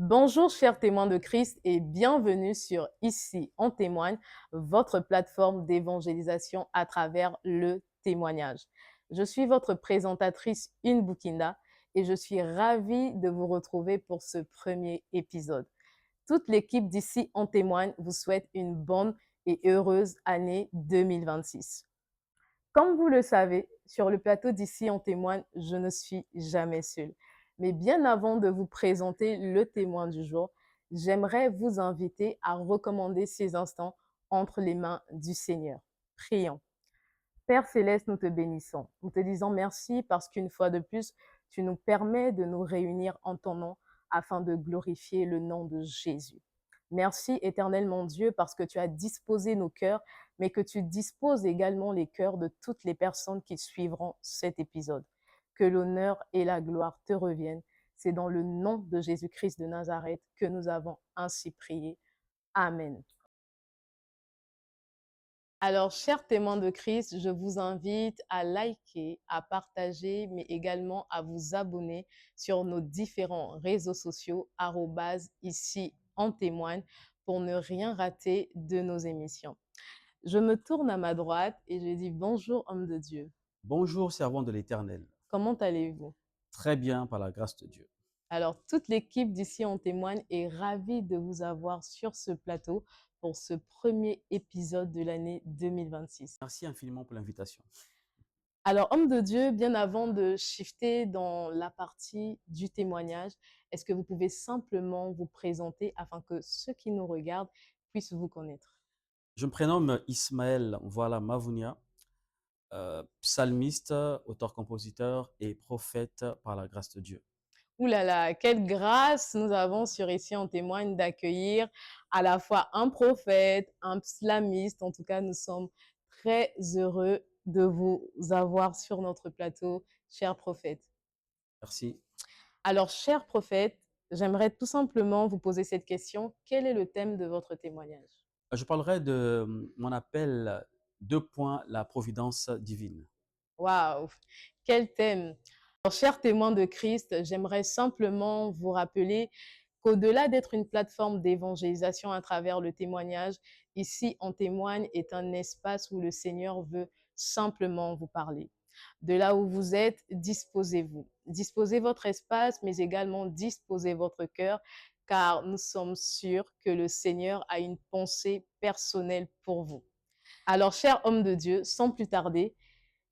Bonjour chers témoins de Christ et bienvenue sur Ici on témoigne, votre plateforme d'évangélisation à travers le témoignage. Je suis votre présentatrice Bukinda et je suis ravie de vous retrouver pour ce premier épisode. Toute l'équipe d'Ici on témoigne vous souhaite une bonne et heureuse année 2026. Comme vous le savez, sur le plateau d'Ici on témoigne, je ne suis jamais seule. Mais bien avant de vous présenter le témoin du jour, j'aimerais vous inviter à recommander ces instants entre les mains du Seigneur. Prions. Père céleste, nous te bénissons. Nous te disons merci parce qu'une fois de plus, tu nous permets de nous réunir en ton nom afin de glorifier le nom de Jésus. Merci éternel mon Dieu parce que tu as disposé nos cœurs, mais que tu disposes également les cœurs de toutes les personnes qui suivront cet épisode. Que l'honneur et la gloire te reviennent. C'est dans le nom de Jésus-Christ de Nazareth que nous avons ainsi prié. Amen. Alors, chers témoins de Christ, je vous invite à liker, à partager, mais également à vous abonner sur nos différents réseaux sociaux, ici en témoigne, pour ne rien rater de nos émissions. Je me tourne à ma droite et je dis bonjour, homme de Dieu. Bonjour, servant de l'Éternel. Comment allez-vous? Très bien, par la grâce de Dieu. Alors, toute l'équipe d'ici en témoigne est ravie de vous avoir sur ce plateau pour ce premier épisode de l'année 2026. Merci infiniment pour l'invitation. Alors, homme de Dieu, bien avant de shifter dans la partie du témoignage, est-ce que vous pouvez simplement vous présenter afin que ceux qui nous regardent puissent vous connaître? Je me prénomme Ismaël Mavounia, psalmiste, auteur-compositeur et prophète par la grâce de Dieu. Ouh là là, quelle grâce nous avons sur Ici en témoigne d'accueillir à la fois un prophète, un psalmiste. En tout cas, nous sommes très heureux de vous avoir sur notre plateau, cher prophète. Merci. Alors, cher prophète, j'aimerais tout simplement vous poser cette question. Quel est le thème de votre témoignage? Je parlerai de mon appel, deux points, la providence divine. Waouh, quel thème! Alors, chers témoins de Christ, j'aimerais simplement vous rappeler qu'au-delà d'être une plateforme d'évangélisation à travers le témoignage, Ici on témoigne est un espace où le Seigneur veut simplement vous parler. De là où vous êtes, disposez-vous. Disposez votre espace, mais également disposez votre cœur, car nous sommes sûrs que le Seigneur a une pensée personnelle pour vous. Alors, cher homme de Dieu, sans plus tarder,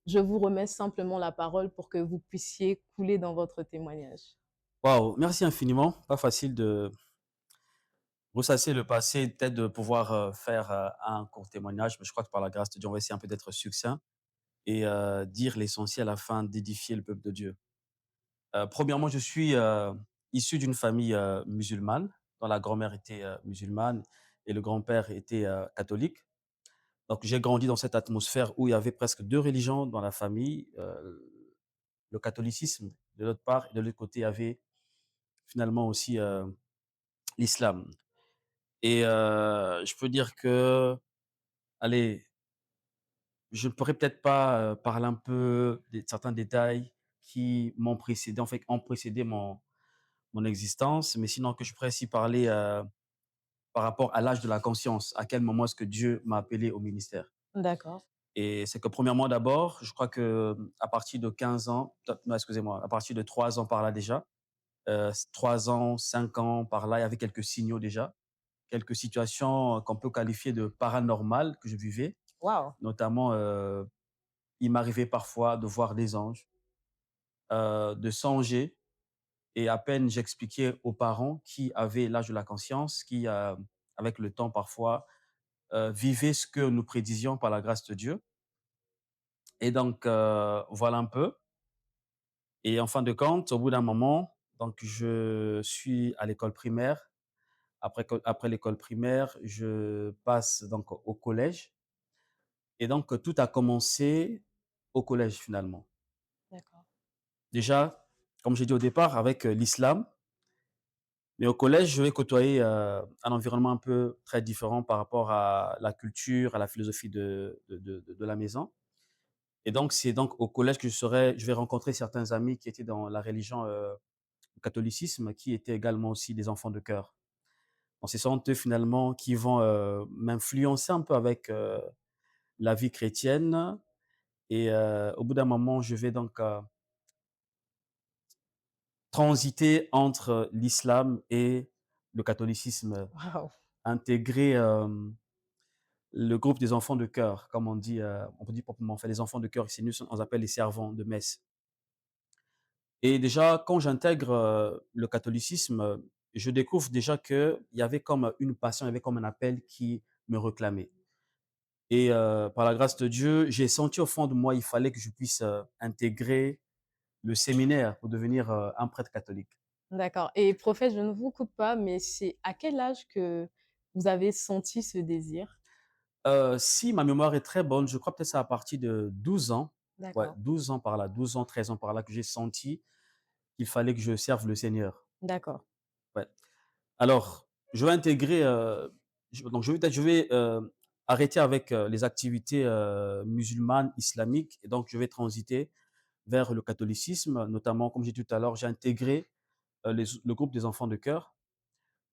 je vous remets simplement la parole pour que vous puissiez couler dans votre témoignage. Waouh, merci infiniment. Pas facile de ressasser le passé, peut-être de pouvoir faire un court témoignage, mais je crois que par la grâce de Dieu, on va essayer un peu d'être succinct et dire l'essentiel afin d'édifier le peuple de Dieu. Premièrement, je suis issu d'une famille musulmane, dont la grand-mère était musulmane et le grand-père était catholique. Donc, j'ai grandi dans cette atmosphère où il y avait presque deux religions dans la famille, le catholicisme de l'autre part, et de l'autre côté, il y avait finalement aussi l'islam. Et je peux dire que, allez, je ne pourrais peut-être pas parler un peu de certains détails qui m'ont précédé, en fait, ont précédé mon existence, mais sinon que je pourrais aussi parler par rapport à l'âge de la conscience, à quel moment est-ce que Dieu m'a appelé au ministère. D'accord. Et c'est que premièrement d'abord, je crois que à partir de 15 ans, non, excusez-moi, à partir de 3 ans par là déjà, 3 ans, 5 ans par là, il y avait quelques signaux déjà, quelques situations qu'on peut qualifier de paranormales que je vivais, Waouh. notamment il m'arrivait parfois de voir des anges, de songer. Et à peine j'expliquais aux parents qui avaient l'âge de la conscience, qui, avec le temps parfois, vivaient ce que nous prédisions par la grâce de Dieu. Et donc, voilà un peu. Et en fin de compte, au bout d'un moment, donc je suis à l'école primaire. Après l'école primaire, je passe donc au collège. Et donc, tout a commencé au collège finalement. D'accord. Déjà, comme j'ai dit au départ, avec l'islam. Mais au collège, je vais côtoyer un environnement un peu très différent par rapport à la culture, à la philosophie de la maison. Et donc, c'est donc au collège que je vais rencontrer certains amis qui étaient dans la religion catholicisme qui étaient également aussi des enfants de chœur. Donc ce sont eux finalement qui vont, m'influencer un peu avec, la vie chrétienne et au bout d'un moment, je vais donc, transiter entre l'islam et le catholicisme, Waouh! intégrer, le groupe des enfants de chœur, comme on peut dire proprement, enfin les enfants de chœur, c'est nous on appelle les servants de messe. Et déjà quand j'intègre, le catholicisme, je découvre déjà qu'il y avait comme une passion, il y avait comme un appel qui me réclamait. Et par la grâce de Dieu, j'ai senti au fond de moi, il fallait que je puisse, intégrer le séminaire pour devenir, un prêtre catholique. D'accord et prophète, je ne vous coupe pas, mais c'est à quel âge que vous avez senti ce désir? Si ma mémoire est très bonne, je crois peut-être c'est à partir de 12 ans. Ouais, D'accord, 12 ans par là, 12 ans, 13 ans par là que j'ai senti qu'il fallait que je serve le Seigneur. d'accord. Ouais. Alors, je vais intégrer, donc je vais arrêter avec, les activités, musulmanes, islamiques et donc je vais transiter vers le catholicisme, notamment comme j'ai dit tout à l'heure, j'ai intégré, le groupe des enfants de chœur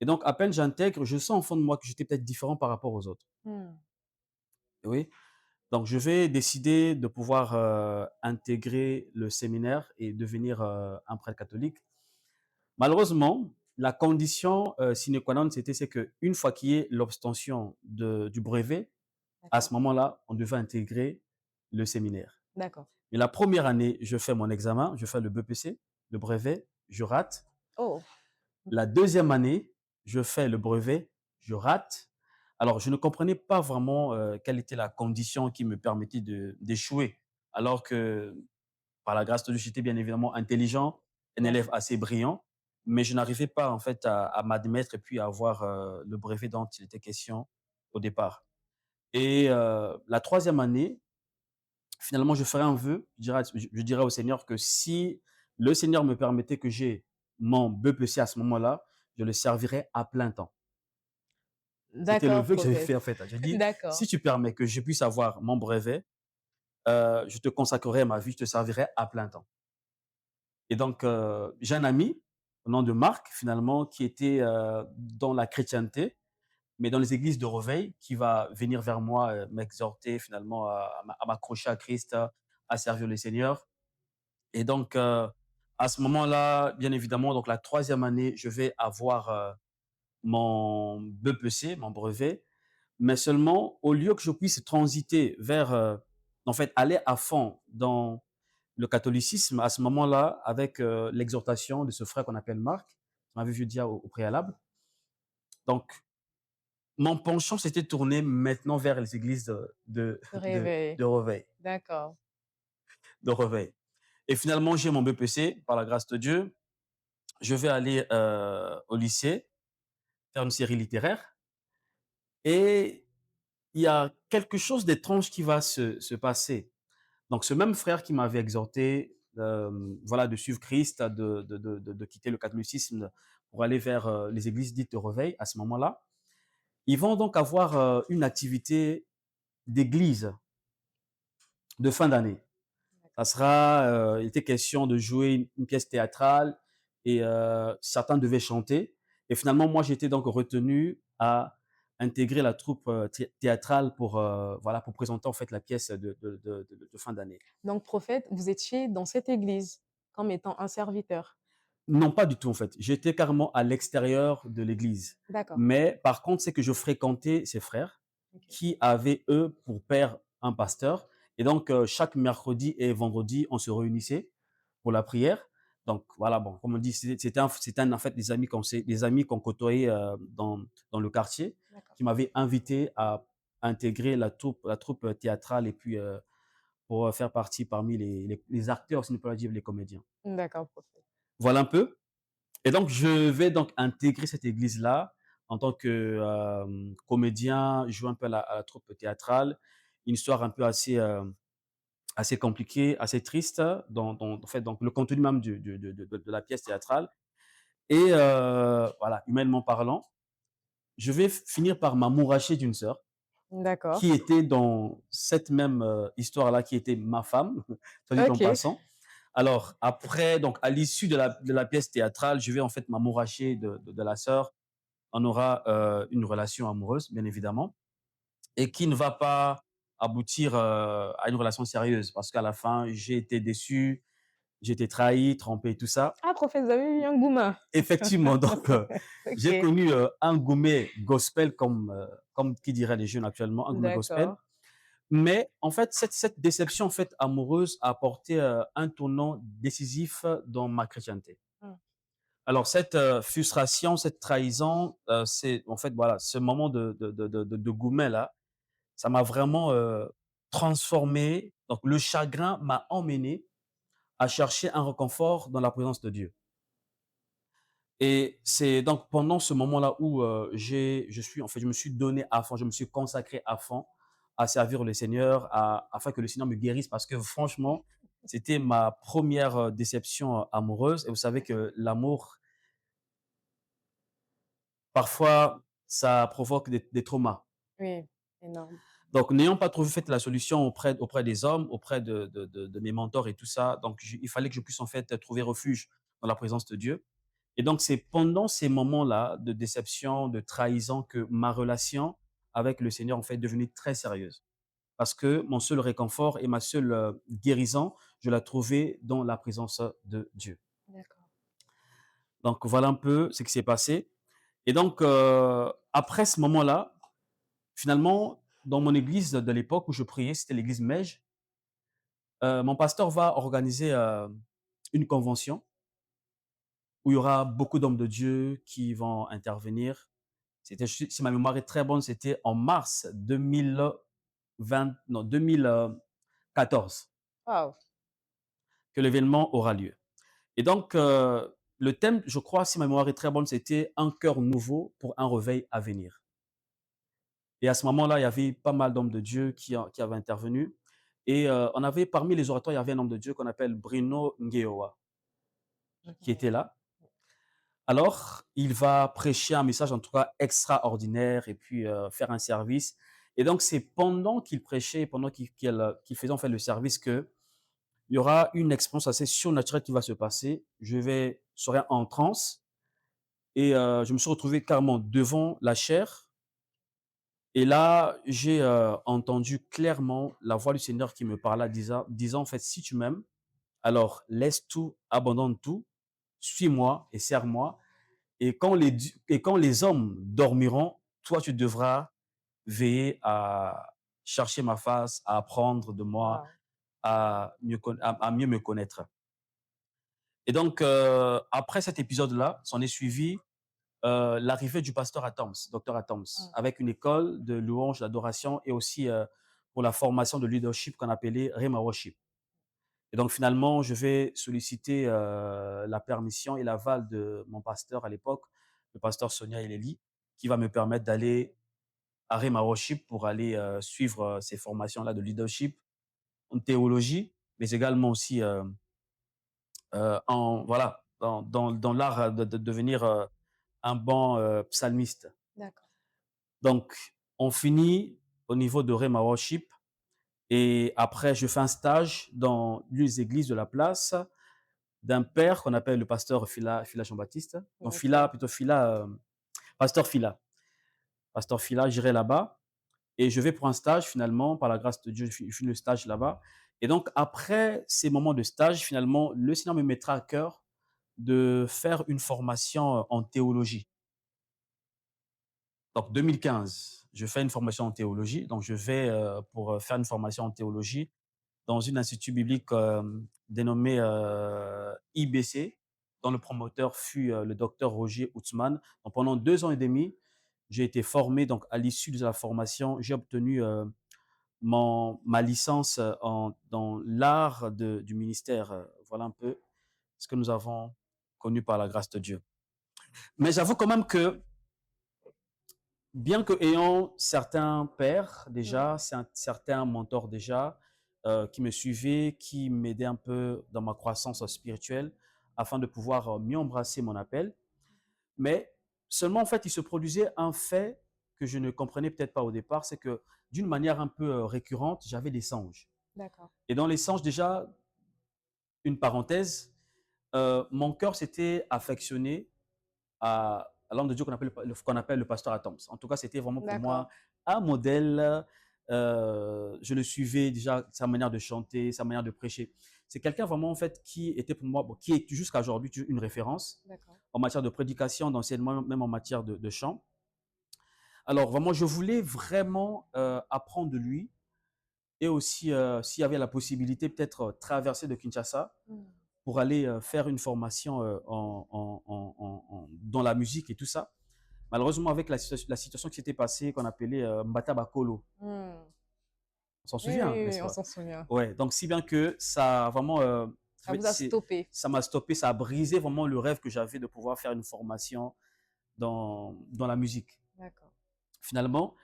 et donc à peine j'intègre, je sens au fond de moi que j'étais peut-être différent par rapport aux autres. Mmh. Oui, donc je vais décider de pouvoir, intégrer le séminaire et devenir, un prêtre catholique. Malheureusement, la condition, sine qua non, c'est qu'une fois qu'il y ait l'obtention de du brevet, à D'accord, ce moment-là, on devait intégrer le séminaire. d'accord. Mais la première année, je fais mon examen, je fais le BEPC, le brevet, je rate. Oh! La deuxième année, je fais le brevet, je rate. Alors, je ne comprenais pas vraiment, quelle était la condition qui me permettait d'échouer, alors que, par la grâce de Dieu, j'étais bien évidemment intelligent, un élève D'accord. assez brillant, mais je n'arrivais pas en fait à m'admettre et puis à avoir, le brevet dont il était question au départ. Et la troisième année, finalement, je ferai un vœu, je dirais au Seigneur que si le Seigneur me permettait que j'ai mon BEPC à ce moment-là, je le servirais à plein temps. C'était le D'accord, vœu que j'avais prophète. fait en fait. J'ai dit: D'accord. «Si tu permets que je puisse avoir mon brevet, je te consacrerai ma vie, je te servirai à plein temps». Et donc, j'ai un ami, au nom de Marc, finalement, qui était, dans la chrétienté, mais dans les églises de Reveil, qui va venir vers moi, m'exhorter finalement à m'accrocher à Christ, à servir le Seigneur. Et donc, à ce moment-là, bien évidemment, donc la troisième année, je vais avoir, mon BEPC, mon brevet, mais seulement au lieu que je puisse transiter vers, en fait, aller à fond dans le catholicisme, à ce moment-là, avec, l'exhortation de ce frère qu'on appelle Marc, on avait vu dire au préalable. Donc, mon penchant s'était tourné maintenant vers les églises de Réveil. de Reveil D'accord. de Reveil. Et finalement, j'ai mon BEPC par la grâce de Dieu. Je vais aller, au lycée, faire une série littéraire et il y a quelque chose d'étrange qui va se passer. Donc ce même frère qui m'avait exhorté, voilà, de suivre Christ, de quitter le catholicisme pour aller vers, les églises dites de Reveil à ce moment-là, ils vont donc avoir, une activité d'église de fin d'année. Ça sera, il était question de jouer une pièce théâtrale et certains devaient chanter et finalement moi j'étais donc retenu à intégrer la troupe, théâtrale pour, voilà, pour présenter en fait la pièce de fin d'année. Donc prophète, vous étiez dans cette église comme étant un serviteur? Non, pas du tout en fait. J'étais carrément à l'extérieur de l'église. D'accord. Mais par contre, c'est que je fréquentais ses frères OK. qui avaient, eux, pour père un pasteur. Et donc, chaque mercredi et vendredi, on se réunissait pour la prière. Donc voilà, bon, comme on dit, en fait des amis qu'on côtoyait dans le quartier D'accord. qui m'avaient invité à intégrer la troupe théâtrale et puis pour faire partie parmi les acteurs, si on peut pas dire les comédiens. D'accord, prophète. Voilà un peu. Et donc, je vais donc intégrer cette église-là en tant que, comédien, jouer un peu à la troupe théâtrale. Une histoire un peu assez, assez compliquée, assez triste dans en fait, donc le contenu même de la pièce théâtrale et voilà, humainement parlant, je vais finir par m'amouracher d'une sœur D'accord. qui était dans cette même, histoire-là, qui était ma femme, soit dit en OK. passant. Alors, après, donc, à l'issue de la pièce théâtrale, je vais en fait m'amouracher de la sœur. On aura une relation amoureuse, bien évidemment, et qui ne va pas aboutir à une relation sérieuse parce qu'à la fin, j'ai été déçu, j'ai été trahi, trompé, tout ça. Ah, prophète, vous avez eu un gourmand. Effectivement, donc, j'ai OK, connu un gourmet gospel, comme qui dirait les jeunes actuellement, un gourmet gospel. d'accord. Mais en fait, cette déception en fait, amoureuse a apporté un tournant décisif dans ma chrétienté. Mmh. Alors cette frustration, cette trahison, c'est en fait voilà, ce moment de gourmet là, ça m'a vraiment transformé. Donc le chagrin m'a emmené à chercher un réconfort dans la présence de Dieu. Et c'est donc pendant ce moment-là où je me suis donné à fond, je me suis consacré à fond à servir le Seigneur, afin que le Seigneur me guérisse, parce que franchement, c'était ma première déception amoureuse. Et vous savez que l'amour, parfois, ça provoque des traumas. Oui, énorme. Donc, n'ayant pas trouvé fait la solution auprès des hommes, auprès de mes mentors et tout ça, donc il fallait que je puisse en fait trouver refuge dans la présence de Dieu. Et donc, c'est pendant ces moments-là de déception, de trahison, que ma relation avec le Seigneur en fait est devenue très sérieuse. Parce que mon seul réconfort et ma seule guérison, je la trouvais dans la présence de Dieu. D'accord. Donc, voilà un peu ce qui s'est passé. Et donc, après ce moment-là, finalement, dans mon église de l'époque où je priais, c'était l'église Mège, mon pasteur va organiser une convention où il y aura beaucoup d'hommes de Dieu qui vont intervenir. C'était, si ma mémoire est très bonne, c'était en mars 2020, non, 2014 Waouh! que l'événement aura lieu. Et donc, le thème, je crois, si ma mémoire est très bonne, c'était un cœur nouveau pour un réveil à venir. Et à ce moment-là, il y avait pas mal d'hommes de Dieu qui avaient intervenu. Et on avait, parmi les orateurs, il y avait un homme de Dieu qu'on appelle Bruno Ngueoa, qui était là. Alors, il va prêcher un message, en tout cas, extraordinaire, et puis faire un service. Et donc, c'est pendant qu'il prêchait, pendant qu'il faisait en fait le service, que il y aura une expérience assez surnaturelle qui va se passer. Serai en transe, et je me suis retrouvé carrément devant la chair. Et là, j'ai entendu clairement la voix du Seigneur qui me parla, disant en fait, si tu m'aimes, alors laisse tout, abandonne tout, suis-moi et sers-moi. Et quand les hommes dormiront, toi, tu devras veiller à chercher ma face, à apprendre de moi, Waouh! à mieux me connaître. Et donc, après cet épisode-là, s'en est suivi l'arrivée du pasteur Atoms, docteur Atoms, Mmh. avec une école de louange, d'adoration, et aussi pour la formation de leadership qu'on appelait Rema Worship. Et donc, finalement, je vais solliciter la permission et l'aval de mon pasteur à l'époque, le pasteur Sonia Eleli, qui va me permettre d'aller à Rema Worship pour aller suivre ces formations-là de leadership en théologie, mais également aussi voilà, dans l'art de devenir un bon psalmiste. D'accord. Donc, on finit au niveau de Rema Worship, et après, je fais un stage dans l'une des églises de la place d'un père qu'on appelle le pasteur Phila Jean-Baptiste. Donc, OK. pasteur Phila. Pasteur Phila, j'irai là-bas et je vais pour un stage finalement, par la grâce de Dieu, je finis le stage là-bas. Et donc, après ces moments de stage, finalement, le Seigneur me mettra à cœur de faire une formation en théologie. Donc 2015, je fais une formation en théologie. Donc je vais pour faire une formation en théologie dans une institut biblique dénommé IBC, dont le promoteur fut le docteur Roger Outzmann. Donc pendant 2 ans et demi, j'ai été formé. Donc à l'issue de la formation, j'ai obtenu ma licence dans l'art du ministère. Voilà un peu ce que nous avons connu par la grâce de Dieu. Mais j'avoue quand même que bien que ayant certains pères Mmh. déjà, certains mentors déjà, qui me suivaient, qui m'aidaient un peu dans ma croissance spirituelle afin de pouvoir mieux embrasser mon appel. Mais seulement, en fait, il se produisait un fait que je ne comprenais peut-être pas au départ, c'est que d'une manière un peu récurrente, j'avais des songes. D'accord. Et dans les songes, déjà, une parenthèse, mon cœur s'était affectionné à l'homme de Dieu qu'on appelle le pasteur Adams. En tout cas, c'était vraiment pour D'accord, moi un modèle. Je le suivais déjà, sa manière de chanter, sa manière de prêcher. C'est quelqu'un vraiment en fait qui était pour moi, bon, qui est jusqu'à aujourd'hui une référence d'accord. en matière de prédication, d'enseignement, même en matière de chant. Alors vraiment, je voulais vraiment apprendre de lui et aussi, s'il y avait la possibilité, peut-être traverser de Kinshasa Mmh. pour aller faire une formation dans la musique et tout ça. Malheureusement, avec la situation qui s'était passée, qu'on appelait Mbata Bakolo, Mmh. on s'en Oui, oui, souvient, oui, n'est-ce on pas? s'en souvient. Ouais, donc si bien que ça a vraiment, Ça vous a stoppé. ça m'a stoppé, ça a brisé vraiment le rêve que j'avais de pouvoir faire une formation dans la musique. D'accord, Finalement,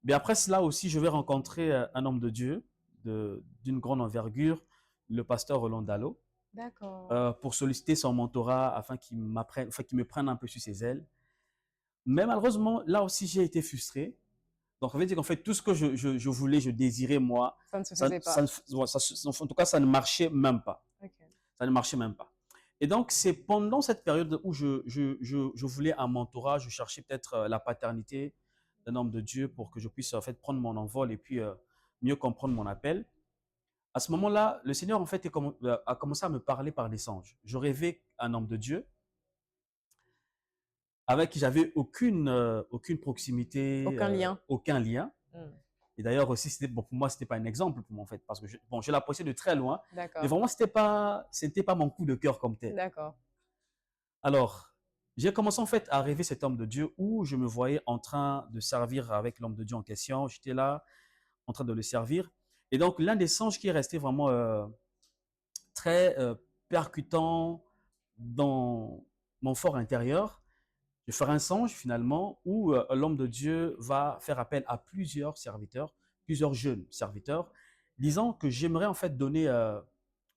mais après cela aussi, je vais rencontrer un homme de Dieu d'une grande envergure, le pasteur Roland Dalo, d'accord. pour solliciter son mentorat afin qu'il m'apprenne, enfin, qu'il me prenne un peu sur ses ailes. Mais malheureusement, là aussi, j'ai été frustré. Donc, ça veut dire qu'en fait, tout ce que je voulais, je désirais, moi, Ça ne se faisait pas. en tout cas, ça ne marchait même pas. OK. Ça ne marchait même pas. Et donc, c'est pendant cette période où je voulais un mentorat, je cherchais peut-être la paternité d'un homme de Dieu pour que je puisse en fait prendre mon envol et puis mieux comprendre mon appel. À ce moment-là, le Seigneur en fait a commencé à me parler par des songes. Je rêvais un homme de Dieu avec qui j'avais aucune proximité, Aucun lien. aucun lien. Mmh. Et d'ailleurs aussi, bon, pour moi, c'était pas un exemple pour moi, en fait, parce que bon, je l'appréciais de très loin, mais D'accord, vraiment, c'était pas mon coup de cœur comme tel. d'accord. Alors, j'ai commencé en fait à rêver cet homme de Dieu où je me voyais en train de servir avec l'homme de Dieu en question. J'étais là, en train de le servir. Et donc, l'un des songes qui est resté vraiment très percutant dans mon fort intérieur, je ferai un songe finalement où l'homme de Dieu va faire appel à plusieurs serviteurs, plusieurs jeunes serviteurs, disant que j'aimerais en fait donner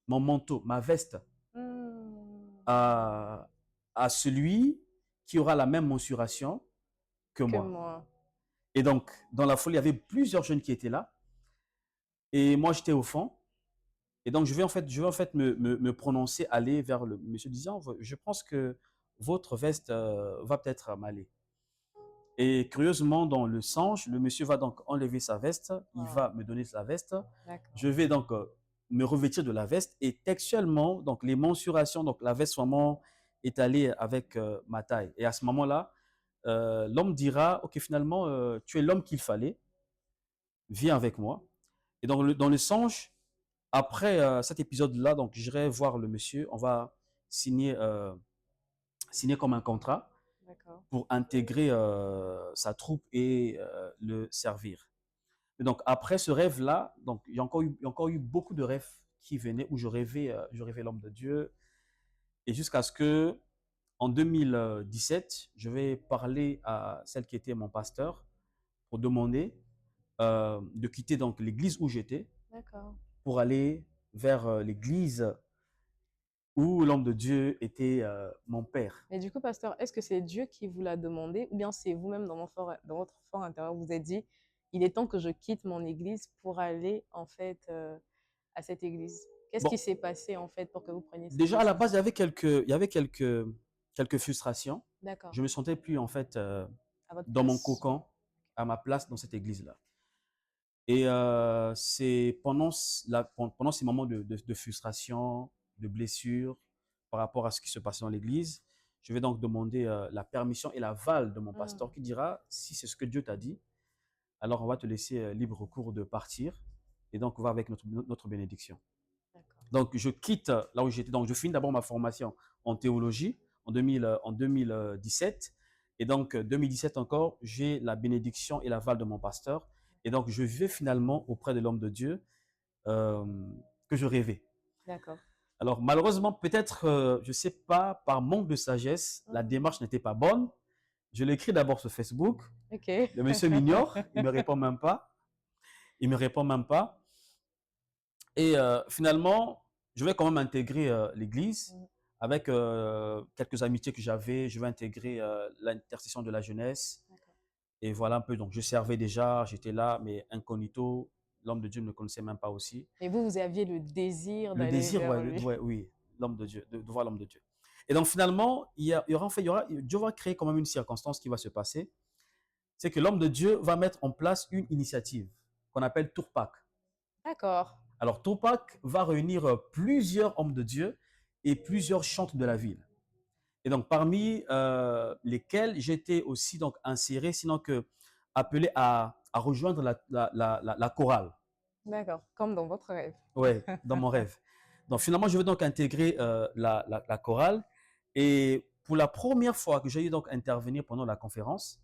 mon manteau, ma veste Mmh. à, à celui qui aura la même mensuration que Que moi. moi. Et donc, dans la foule, il y avait plusieurs jeunes qui étaient là et moi j'étais au fond. Et donc, je vais en fait me prononcer, aller vers le monsieur disant, je pense que votre veste va peut-être m'aller. Et curieusement, dans le songe, le monsieur va donc enlever sa veste, il Waouh, va me donner sa veste, d'accord. je vais donc me revêtir de la veste et textuellement, donc les mensurations, donc la veste vraiment est allée avec ma taille. Et à ce moment-là, l'homme dira, ok, finalement, tu es l'homme qu'il fallait, viens avec moi. Et dans le songe, après cet épisode-là, donc j'irai voir le monsieur, on va signer, signer comme un contrat D'accord. pour intégrer sa troupe et le servir. Et donc après ce rêve-là, donc il y a encore eu beaucoup de rêves qui venaient où je rêvais l'homme de Dieu et jusqu'à ce que en 2017, je vais parler à celle qui était mon pasteur pour demander de quitter donc l'église où j'étais D'accord. pour aller vers l'église où l'homme de Dieu était mon père. Et du coup, pasteur, est-ce que c'est Dieu qui vous l'a demandé ou bien c'est vous-même dans votre fort intérieur, vous vous êtes dit, il est temps que je quitte mon église pour aller en fait à cette église? Qu'est-ce qui Bon, s'est passé en fait pour que vous preniez cette déjà à la base, décision? il y avait quelques frustrations. D'accord. Je me sentais plus en fait À votre dans mon place? cocon, à ma place dans cette église-là. Et c'est pendant ces moments de frustration, de blessure par rapport à ce qui se passait dans l'église, je vais donc demander la permission et l'aval de mon pasteur Mmh. qui dira, si c'est ce que Dieu t'a dit, alors on va te laisser libre cours de partir et donc on va avec notre bénédiction. D'accord. Donc je quitte là où j'étais, donc je finis d'abord ma formation en théologie en 2017 et donc 2017 encore, j'ai la bénédiction et l'aval de mon pasteur et donc je vais finalement auprès de l'homme de Dieu euh, que je rêvais. D'accord. Alors malheureusement, peut-être, je sais pas, par manque de sagesse, la Mmh. démarche n'était pas bonne. Je l'écris d'abord sur Facebook. OK. Le monsieur m'ignore, il me répond même pas. Il me répond même pas. Et finalement, je vais quand même intégrer l'église Mmh. avec quelques amitiés que j'avais. Je vais intégrer l'intercession de la jeunesse. D'accord. Et voilà un peu. Donc, je servais déjà, j'étais là, mais incognito. L'homme de Dieu ne me connaissait même pas aussi. Et vous, vous aviez le désir Le d'aller désir, vers ouais, lui? ouais, oui. l'homme de Dieu, de voir l'homme de Dieu. Et donc finalement, il y aura, en fait, Dieu va créer quand même une circonstance qui va se passer. C'est que l'homme de Dieu va mettre en place une initiative qu'on appelle Tourpak. D'accord. Alors Tourpak va réunir plusieurs hommes de Dieu et plusieurs chantres de la ville. Et donc parmi lesquels j'étais aussi donc inséré, sinon que appelé à rejoindre la chorale. D'accord. Comme dans votre rêve. Ouais, dans mon rêve. Donc finalement, je vais donc intégrer la chorale. Et pour la première fois que j'ai eu donc à intervenir pendant la conférence,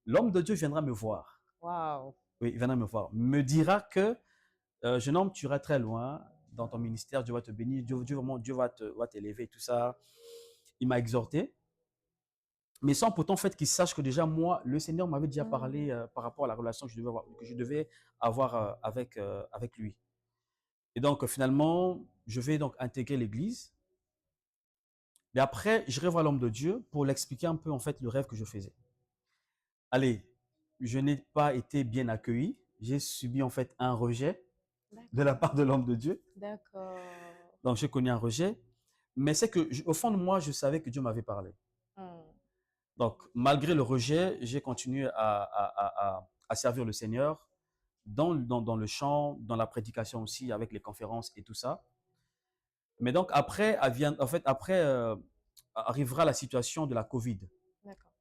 l'homme de Dieu viendra me voir. Waouh. Oui, il viendra me voir. Me dira que, jeune homme, tu iras très loin dans ton ministère, Dieu va te bénir, Dieu va t'élever et tout ça. Il m'a exhorté. Mais sans pourtant fait qu'il sache que déjà moi, le Seigneur m'avait déjà parlé par rapport à la relation que je devais avoir avec lui. Et donc finalement, je vais donc intégrer l'église. Mais après, je revois l'homme de Dieu pour l'expliquer un peu en fait le rêve que je faisais. Allez, je n'ai pas été bien accueilli. J'ai subi en fait un rejet de la part de l'homme de Dieu. D'accord. Donc j'ai connu un rejet. Mais c'est que au fond de moi, je savais que Dieu m'avait parlé. Hmm. Donc malgré le rejet, j'ai continué à servir le Seigneur dans le chant, dans la prédication aussi, avec les conférences et tout ça. Mais donc après, après arrivera la situation de la Covid. D'accord.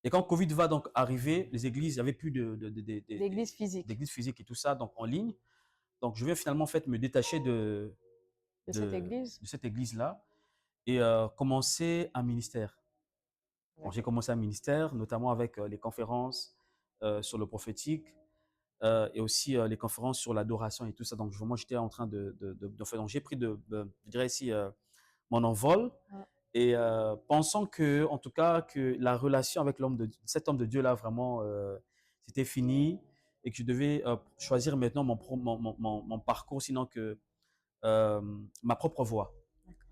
Et quand Covid va donc arriver, les églises, il n'y avait plus L'église physique d'églises physiques et tout ça, donc en ligne. Donc je vais finalement en fait me détacher de cette église. de cette église-là et commencer un ministère. Bon, j'ai D'accord. commencé un ministère, notamment avec les conférences sur le prophétique et aussi les conférences sur l'adoration et tout ça. Donc vraiment, j'étais en train de faire. Donc j'ai pris je dirais ici, mon envol Ah, et pensant que, en tout cas, que la relation avec cet homme de Dieu là vraiment, c'était fini et que je devais choisir maintenant mon parcours, sinon que ma propre voie. d'accord.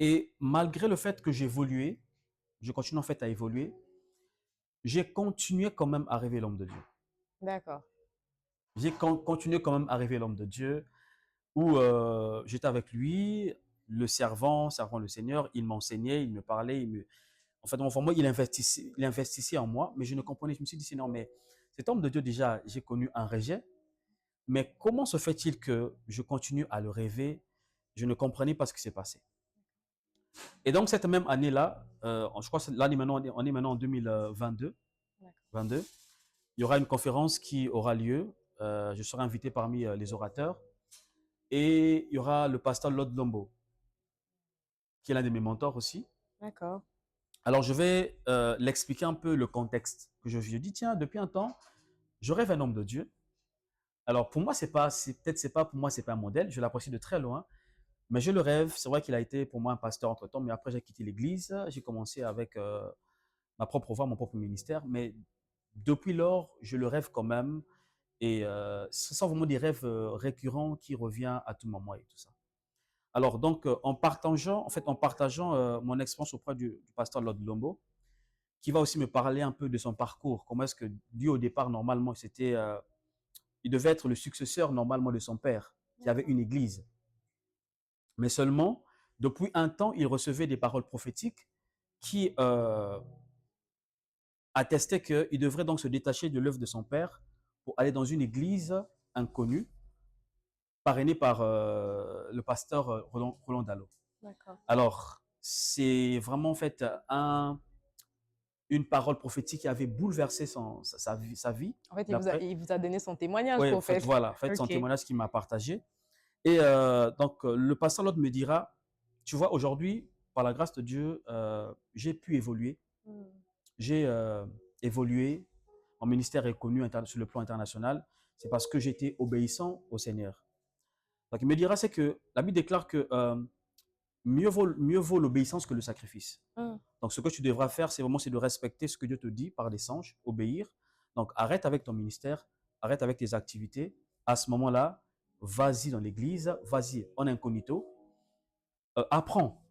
Et malgré le fait que j'évoluais, je continue en fait à évoluer, j'ai continué quand même à rêver l'homme de Dieu. D'accord. J'ai continué quand même à rêver l'homme de Dieu, où j'étais avec lui, servant le Seigneur, il m'enseignait, il me parlait, en fait, enfin, moi, il investissait en moi, mais je ne comprenais, je me suis dit, non, mais cet homme de Dieu, déjà, j'ai connu un rejet, mais comment se fait-il que je continue à le rêver? Je ne comprenais pas ce qui s'est passé. Et donc, cette même année-là, je crois que l'année maintenant, on est maintenant en 2022, D'accord. 22, il y aura une conférence qui aura lieu. Je serai invité parmi les orateurs. Et il y aura le pasteur Lord Lombo, qui est l'un de mes mentors aussi. D'accord. Alors, je vais l'expliquer un peu le contexte. Que je dis, tiens, depuis un temps, je rêve un homme de Dieu. Alors, pour moi, c'est pas, pour moi, c'est pas un modèle. Je l'apprécie de très loin. Mais je le rêve. C'est vrai qu'il a été pour moi un pasteur entre temps. Mais après, j'ai quitté l'église. J'ai commencé avec ma propre voie, mon propre ministère. Mais depuis lors, je le rêve quand même. Et ce sont vraiment des rêves récurrents qui reviennent à tout moment et tout ça. Alors, donc, en partageant mon expérience auprès du pasteur Lord Lombo, qui va aussi me parler un peu de son parcours. Comment est-ce que lui, au départ, normalement, il devait être le successeur, normalement, de son père, qui avait une église. Mais seulement, depuis un temps, il recevait des paroles prophétiques qui attestaient qu'il devrait donc se détacher de l'œuvre de son père pour aller dans une église inconnue, parrainée par le pasteur Roland Dallot. D'accord. Alors, c'est vraiment en fait une parole prophétique qui avait bouleversé sa vie. En fait, D'après, il vous a donné son témoignage, ouais, en en fait, fait. voilà, en fait, son Ok. témoignage qu'il m'a partagé. Et donc, le pasteur l'autre me dira, tu vois, aujourd'hui, par la grâce de Dieu, j'ai pu évoluer. Hmm. J'ai évolué. Mon ministère est connu sur le plan international. C'est parce que j'étais obéissant au Seigneur. Donc, il me dira, c'est que la Bible déclare que mieux vaut l'obéissance que le sacrifice. Hmm. Donc, ce que tu devras faire, c'est de respecter ce que Dieu te dit par des songes, obéir. Donc, arrête avec ton ministère, arrête avec tes activités. À ce moment-là, vas-y dans l'église, vas-y en incognito, apprends.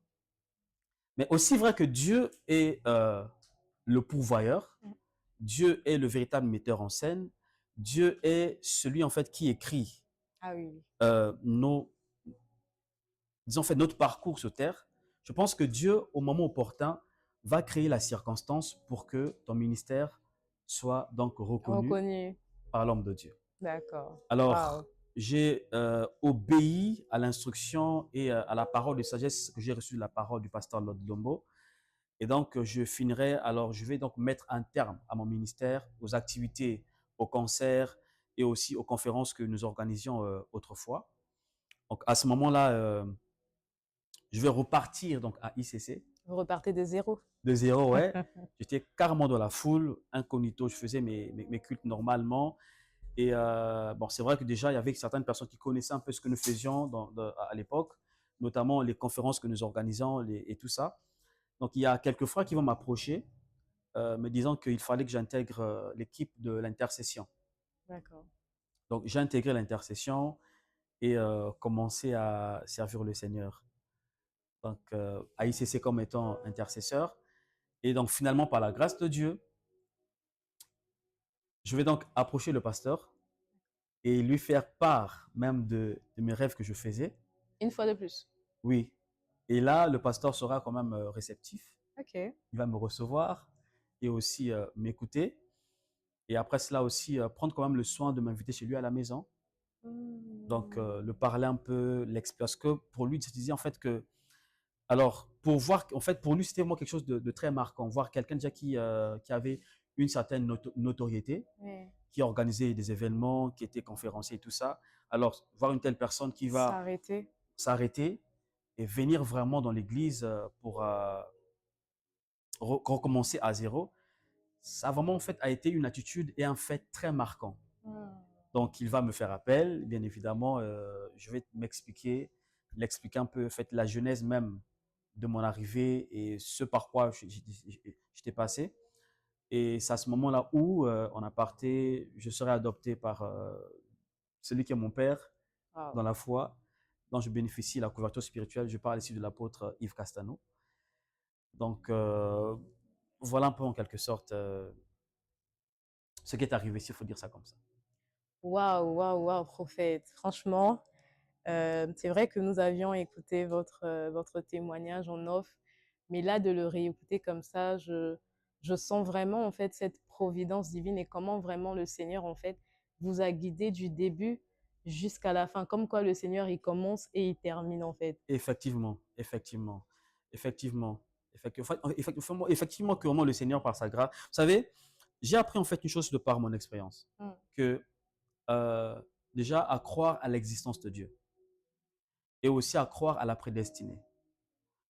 Mais aussi vrai que Dieu est le pourvoyeur, Hmm. Dieu est le véritable metteur en scène, Dieu est celui en fait qui écrit Ah oui, oui. euh, nos, disons, fait notre parcours sur terre, je pense que Dieu, au moment opportun, va créer la circonstance pour que ton ministère soit donc reconnu Reconnu. par l'homme de Dieu. D'accord. Waouh. Alors, j'ai obéi à l'instruction et à la parole de sagesse que j'ai reçue de la parole du pasteur Lord Lombo. Et donc, je vais donc mettre un terme à mon ministère, aux activités, aux concerts et aussi aux conférences que nous organisions autrefois. Donc, à ce moment-là, je vais repartir donc à ICC Vous repartez de zéro. de zéro, ouais. J'étais carrément dans la foule, incognito, je faisais mes cultes normalement. Et bon, c'est vrai que déjà, il y avait certaines personnes qui connaissaient un peu ce que nous faisions à l'époque, notamment les conférences que nous organisions et tout ça. Donc, il y a quelques frères qui vont m'approcher, me disant qu'il fallait que j'intègre l'équipe de l'intercession. D'accord. Donc, j'ai intégré l'intercession et commencé à servir le Seigneur. Donc, à ICC comme étant intercesseur. Et donc, finalement, par la grâce de Dieu, je vais donc approcher le pasteur et lui faire part même de mes rêves que je faisais. Une fois de plus. Oui. Et là, le pasteur sera quand même réceptif. OK. Il va me recevoir et aussi m'écouter. Et après cela aussi, prendre quand même le soin de m'inviter chez lui à la maison. Donc, Mmh. le parler un peu, l'expliquer. Parce que pour lui, il se disait en fait que, alors, pour voir, en fait, pour lui, c'était vraiment quelque chose de très marquant. Voir quelqu'un déjà qui avait une certaine notoriété, Ouais. qui organisait des événements, qui était conférencier et tout ça. Alors, voir une telle personne qui va S'arrêter. s'arrêter et venir vraiment dans l'église pour recommencer à zéro, ça vraiment en fait a été une attitude et un fait très marquant. Mmh. Donc il va me faire appel, bien évidemment, je vais m'expliquer, l'expliquer un peu, en fait, la genèse même de mon arrivée et ce par quoi j'étais passé. Et c'est à ce moment-là où, en aparté, je serai adopté par celui qui est mon père Waouh. dans la foi, dont je bénéficie de la couverture spirituelle. Je parle ici de l'apôtre Yves Castano. Donc, voilà un peu en quelque sorte ce qui est arrivé, s'il faut dire ça comme ça. Waouh, waouh, waouh, prophète. Franchement, c'est vrai que nous avions écouté votre témoignage en off, mais là, de le réécouter comme ça, je sens vraiment, en fait, cette providence divine et comment vraiment le Seigneur, en fait, vous a guidé du début jusqu'à la fin. Comme quoi le Seigneur, il commence et il termine, en fait. Effectivement, effectivement, effectivement, effectivement que vraiment le Seigneur par sa grâce. Vous savez, j'ai appris en fait une chose de par mon expérience, Mmh. que euh, déjà à croire à l'existence de Dieu et aussi à croire à la prédestinée,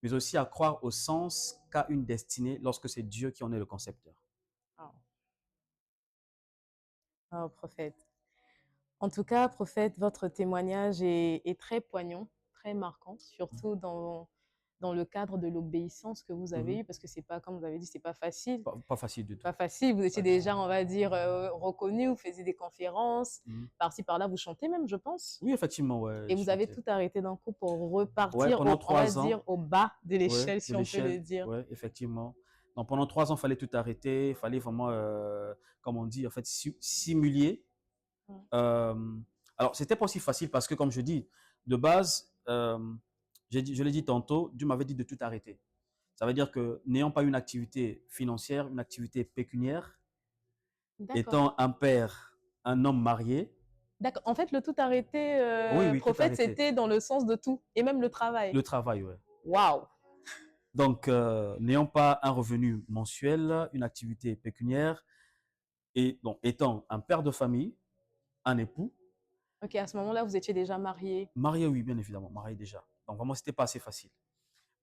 mais aussi à croire au sens qu'a une destinée lorsque c'est Dieu qui en est le concepteur. Waouh. Waouh, prophète. En tout cas, prophète, votre témoignage est très poignant, très marquant, surtout dans le cadre de l'obéissance que vous avez Mhm. eue, parce que c'est pas, comme vous avez dit, c'est pas facile. Pas facile du tout. Pas facile. Vous étiez Pas du tout. déjà, on va dire, reconnu, vous faisiez des conférences, Mhm. par-ci par-là, vous chantez même, je pense. Oui, effectivement, ouais, Et je vous avez chantais. tout arrêté d'un coup pour Ouais, repartir, pendant on va 3 ans. dire, au bas de Ouais, l'échelle, de si on peut le l'échelle, dire. ouais, effectivement. Donc pendant 3 ans, il fallait tout arrêter, il fallait vraiment, comme on dit, en fait, simuler. Mm. Euh, alors, c'était pas aussi facile parce que, comme je dis, de base, je l'ai dit tantôt, Dieu m'avait dit de tout arrêter. Ça veut dire que n'ayant pas une activité financière, une activité pécuniaire, D'accord. étant un père, un homme marié, D'accord. En fait, le tout arrêté, oui, oui, tout prophète, arrêter. c'était dans le sens de tout, et même le travail. Le travail, ouais. Waouh! Donc, n'ayant pas un revenu mensuel, une activité pécuniaire, et donc, étant un père de famille, un époux, Ok, à ce moment-là, vous étiez déjà marié. marié, oui, bien évidemment, marié déjà. Donc vraiment, c'était pas assez facile.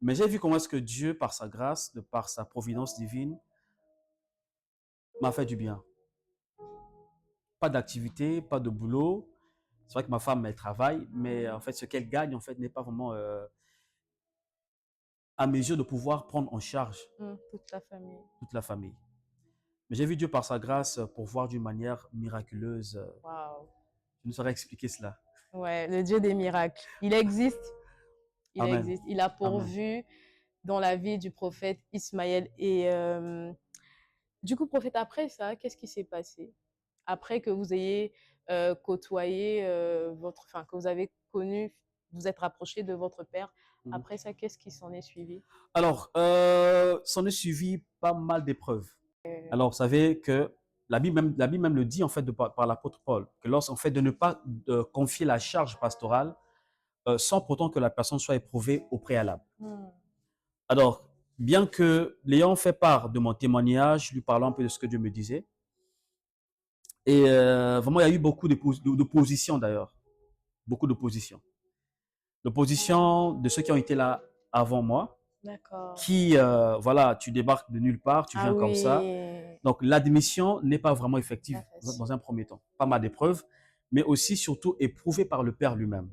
Mais j'ai vu comment est-ce que Dieu, par sa grâce, de par sa providence divine, m'a fait du bien. Pas d'activité, pas de boulot. C'est vrai que ma femme, elle travaille, mais en fait, ce qu'elle gagne, en fait, n'est pas vraiment à mesure de pouvoir prendre en charge Toute la famille. toute la famille. Mais j'ai vu Dieu, par sa grâce, pourvoir d'une manière miraculeuse. Waouh! Je ne saurais expliquer cela. Ouais, le Dieu des miracles. Il existe. Il Amen. existe. Il a Amen. pourvu dans la vie du prophète Ismaël. Et du coup, prophète, après ça, qu'est-ce qui s'est passé? Après que vous ayez côtoyé enfin, que vous avez connu vous êtes rapproché de votre père. Mhm. Après ça, qu'est-ce qui s'en est suivi? Alors, s'en est suivi pas mal d'épreuves. Alors, vous savez que la Bible même le dit en fait par l'apôtre Paul, que lorsqu'en fait de ne pas confier la charge pastorale sans pourtant que la personne soit éprouvée au préalable. Hmm. Alors, bien que l'ayant fait part de mon témoignage, lui parlant un peu de ce que Dieu me disait, et vraiment, il y a eu beaucoup d'opposition d'ailleurs, beaucoup d'opposition. L'opposition de ceux qui ont été là avant moi, D'accord. qui, voilà, tu débarques de nulle part, tu Ah viens comme ça. oui, Donc, l'admission n'est pas vraiment effective pas facile. dans un premier temps. Pas mal d'épreuves, mais aussi, surtout, éprouvée par le Père lui-même.